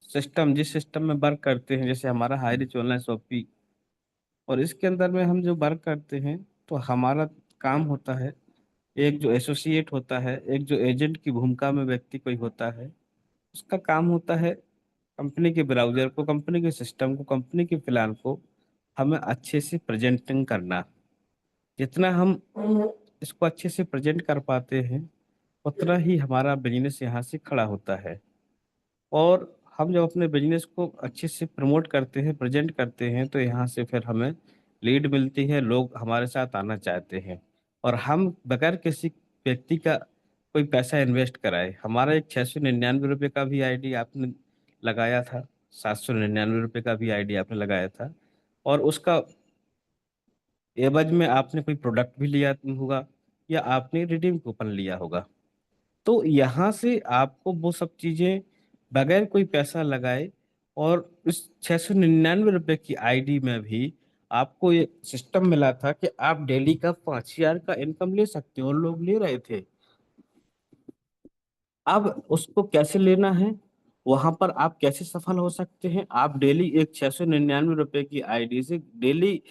सिस्टम, जिस सिस्टम में वर्क करते हैं, जैसे हमारा हाई रिच ऑनलाइन शॉपिंग, और इसके अंदर में हम जो वर्क करते हैं तो हमारा काम होता है, एक जो एसोसिएट होता है, एक जो एजेंट की भूमिका में व्यक्ति कोई होता है, उसका काम होता है कंपनी के ब्राउजर को, कंपनी के सिस्टम को, कंपनी के प्लान को हमें अच्छे से प्रेजेंटिंग करना। जितना हम इसको अच्छे से प्रेजेंट कर पाते हैं उतना ही हमारा बिजनेस यहाँ से खड़ा होता है। और हम जब अपने बिजनेस को अच्छे से प्रमोट करते हैं, प्रेजेंट करते हैं, तो यहाँ से फिर हमें लीड मिलती है, लोग हमारे साथ आना चाहते हैं। और हम बगैर किसी व्यक्ति का कोई पैसा इन्वेस्ट कराए, हमारा एक 699 रुपये का भी आईडी आपने लगाया था, 799 रुपये का भी आईडी आपने लगाया था, और उसका एवज में आपने कोई प्रोडक्ट भी लिया होगा या आपने रिडीम कूपन लिया होगा। तो यहाँ से आपको वो सब चीजें बगैर कोई पैसा लगाए, और इस 699 रुपये की आईडी में भी आपको ये सिस्टम मिला था कि आप डेली का 5,000 का इनकम ले सकते हो, और लोग ले रहे थे। अब उसको कैसे लेना है, वहां पर आप कैसे सफल हो सकते हैं, आप डेली एक 699 रुपये की आईडी से डेली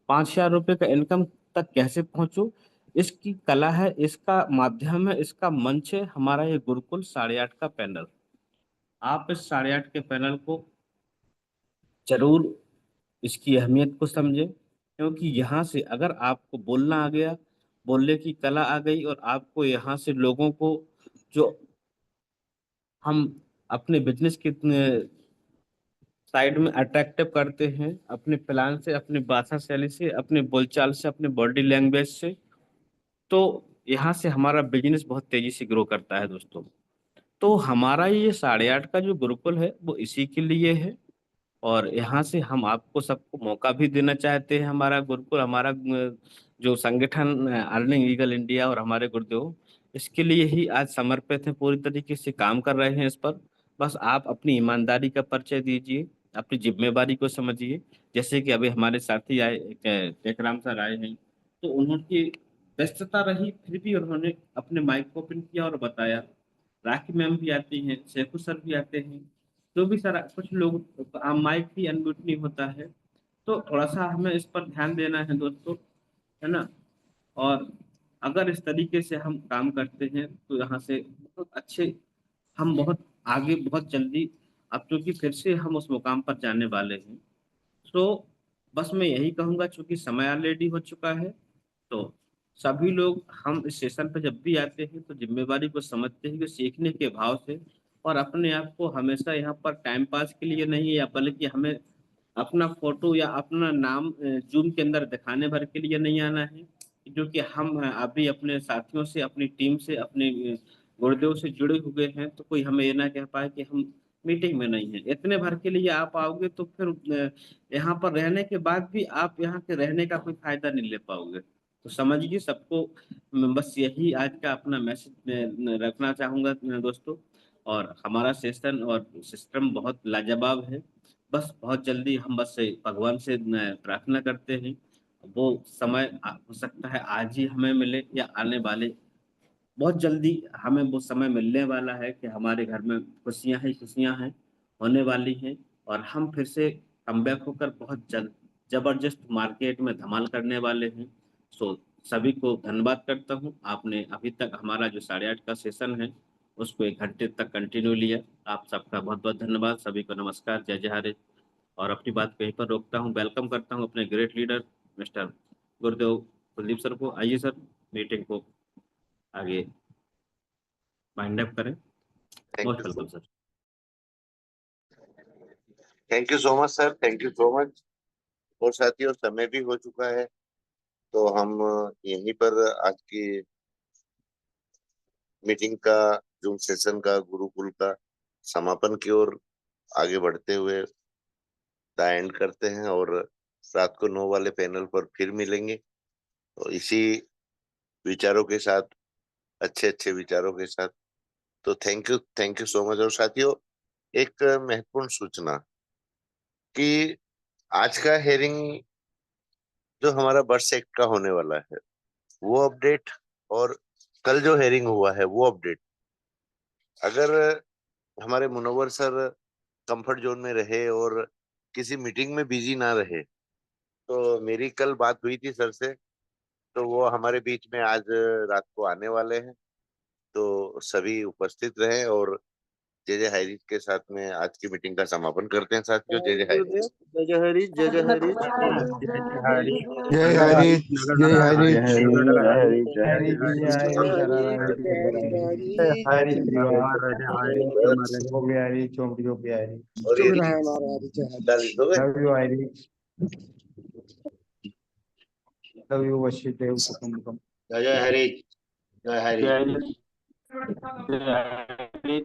5,000 रुपये का इनकम तक कैसे पहुंचो, इसकी कला है, इसका माध्यम है, इसका मंच है हमारा ये गुरुकुल 8:30 का पैनल। आप इस 8:30 के पैनल को जरूर इसकी अहमियत को समझें, क्योंकि यहाँ से अगर आपको बोलना आ गया, बोलने की कला आ गई, और आपको यहाँ से लोगों को जो हम अपने बिजनेस के साइड में अट्रैक्टिव करते हैं, अपने प्लान से, अपनी भाषा शैली से, अपने बोलचाल से, अपने बॉडी लैंग्वेज से, तो यहाँ से हमारा बिजनेस बहुत तेजी से ग्रो करता है दोस्तों। तो हमारा ये 8:30 का जो गुरुकुल है वो इसी के लिए है, और यहाँ से हम आपको सबको मौका भी देना चाहते हैं। हमारा गुरुकुल, हमारा जो संगठन अर्निंग ईगल इंडिया और हमारे गुरुदेव इसके लिए ही आज समर्पित है, पूरी तरीके से काम कर रहे हैं इस पर। बस आप अपनी ईमानदारी का परिचय दीजिए, अपनी जिम्मेवारी को समझिए। जैसे कि अभी हमारे साथी आए, टेकराम सर आए हैं, तो उन्होंने व्यस्तता रही फिर भी उन्होंने अपने माइक को ओपन किया और बताया। राखी मैम भी आती हैं, शेखू सर भी आते हैं, जो भी सारा कुछ लोग, माइक भी अनम्यूट नहीं होता है। तो थोड़ा सा हमें इस पर ध्यान देना है दोस्तों, है ना। और अगर इस तरीके से हम काम करते हैं तो यहाँ से बहुत अच्छे, हम बहुत आगे, बहुत जल्दी, अब क्योंकि फिर से हम उस मुकाम पर जाने वाले हैं। तो बस मैं यही कहूंगा, चूंकि समय ऑलरेडी हो चुका है, तो सभी लोग हम इस सेशन पर जब भी आते हैं तो जिम्मेवारी को समझते हैं कि सीखने के भाव से, और अपने आप को हमेशा यहाँ पर टाइम पास के लिए नहीं, या बल्कि हमें अपना फोटो या अपना नाम जूम के अंदर दिखाने भर के लिए नहीं आना है। जो कि हम अभी अपने साथियों से, अपनी टीम से, अपने गुरुदेव से जुड़े हुए हैं, तो कोई हमें ये ना कह पाए कि हम मीटिंग में नहीं है। इतने भर के लिए आप आओगे तो फिर यहाँ पर रहने के बाद भी आप यहाँ के रहने का कोई फायदा नहीं ले पाओगे। तो समझिए सबको, मैं बस यही आज का अपना मैसेज रखना चाहूंगा दोस्तों। और हमारा सेशन और सिस्टम बहुत लाजवाब है। बस बहुत जल्दी हम बस भगवान से प्रार्थना करते हैं, वो समय हो सकता है आज ही हमें मिले, या आने वाले बहुत जल्दी हमें वो समय मिलने वाला है कि हमारे घर में खुशियां ही खुशियां हैं, होने वाली हैं। और हम फिर से कमबैक होकर बहुत जबरदस्त मार्केट में धमाल करने वाले हैं। सो सभी को धन्यवाद करता हूँ। आपने अभी तक हमारा जो 8:30 का सेशन है उसको 1 घंटे तक कंटिन्यू लिया। आप सबका बहुत बहुत धन्यवाद। सभी को नमस्कार, जय जयहारे। और अपनी बात कहीं पर रोकता हूँ। वेलकम करता हूँ अपने ग्रेट लीडर मिस्टर गुरुदेव कुलदीप सर को। आइए सर, मीटिंग को आगे वाइंड अप करें। Most welcome sir. Thank you so much sir, thank you so much. और साथियों, समय भी हो चुका है, तो हम यहीं पर आज की मीटिंग का, जूम सेशन का, गुरुकुल का समापन की ओर आगे बढ़ते हुए द एंड करते हैं। और रात को 9 वाले पैनल पर फिर मिलेंगे, तो इसी विचारों के साथ, अच्छे अच्छे विचारों के साथ। तो थैंक यू सो मच। और साथियों, एक महत्वपूर्ण सूचना कि आज का हेयरिंग जो हमारा बर्थ एक्ट का होने वाला है वो अपडेट, और कल जो हेयरिंग हुआ है वो अपडेट, अगर हमारे मुनव्वर सर कंफर्ट जोन में रहे और किसी मीटिंग में बिजी ना रहे, तो मेरी कल बात हुई थी सर से, तो वो हमारे बीच में आज रात को आने वाले हैं। तो सभी उपस्थित रहें, और जय जय हरी के साथ में आज की मीटिंग का समापन करते हैं साथियों। जय जय हरी। जय जय हरी, जय जय हरी। जय हरी, जय हरी, जय हरि हरि हरि चोपड़ियों पे हरि। और ये डाली दो गए? Love you Hari, love you वशिदेव कुटुंबकम। जय जय हरी, जय हरी। जय हरि।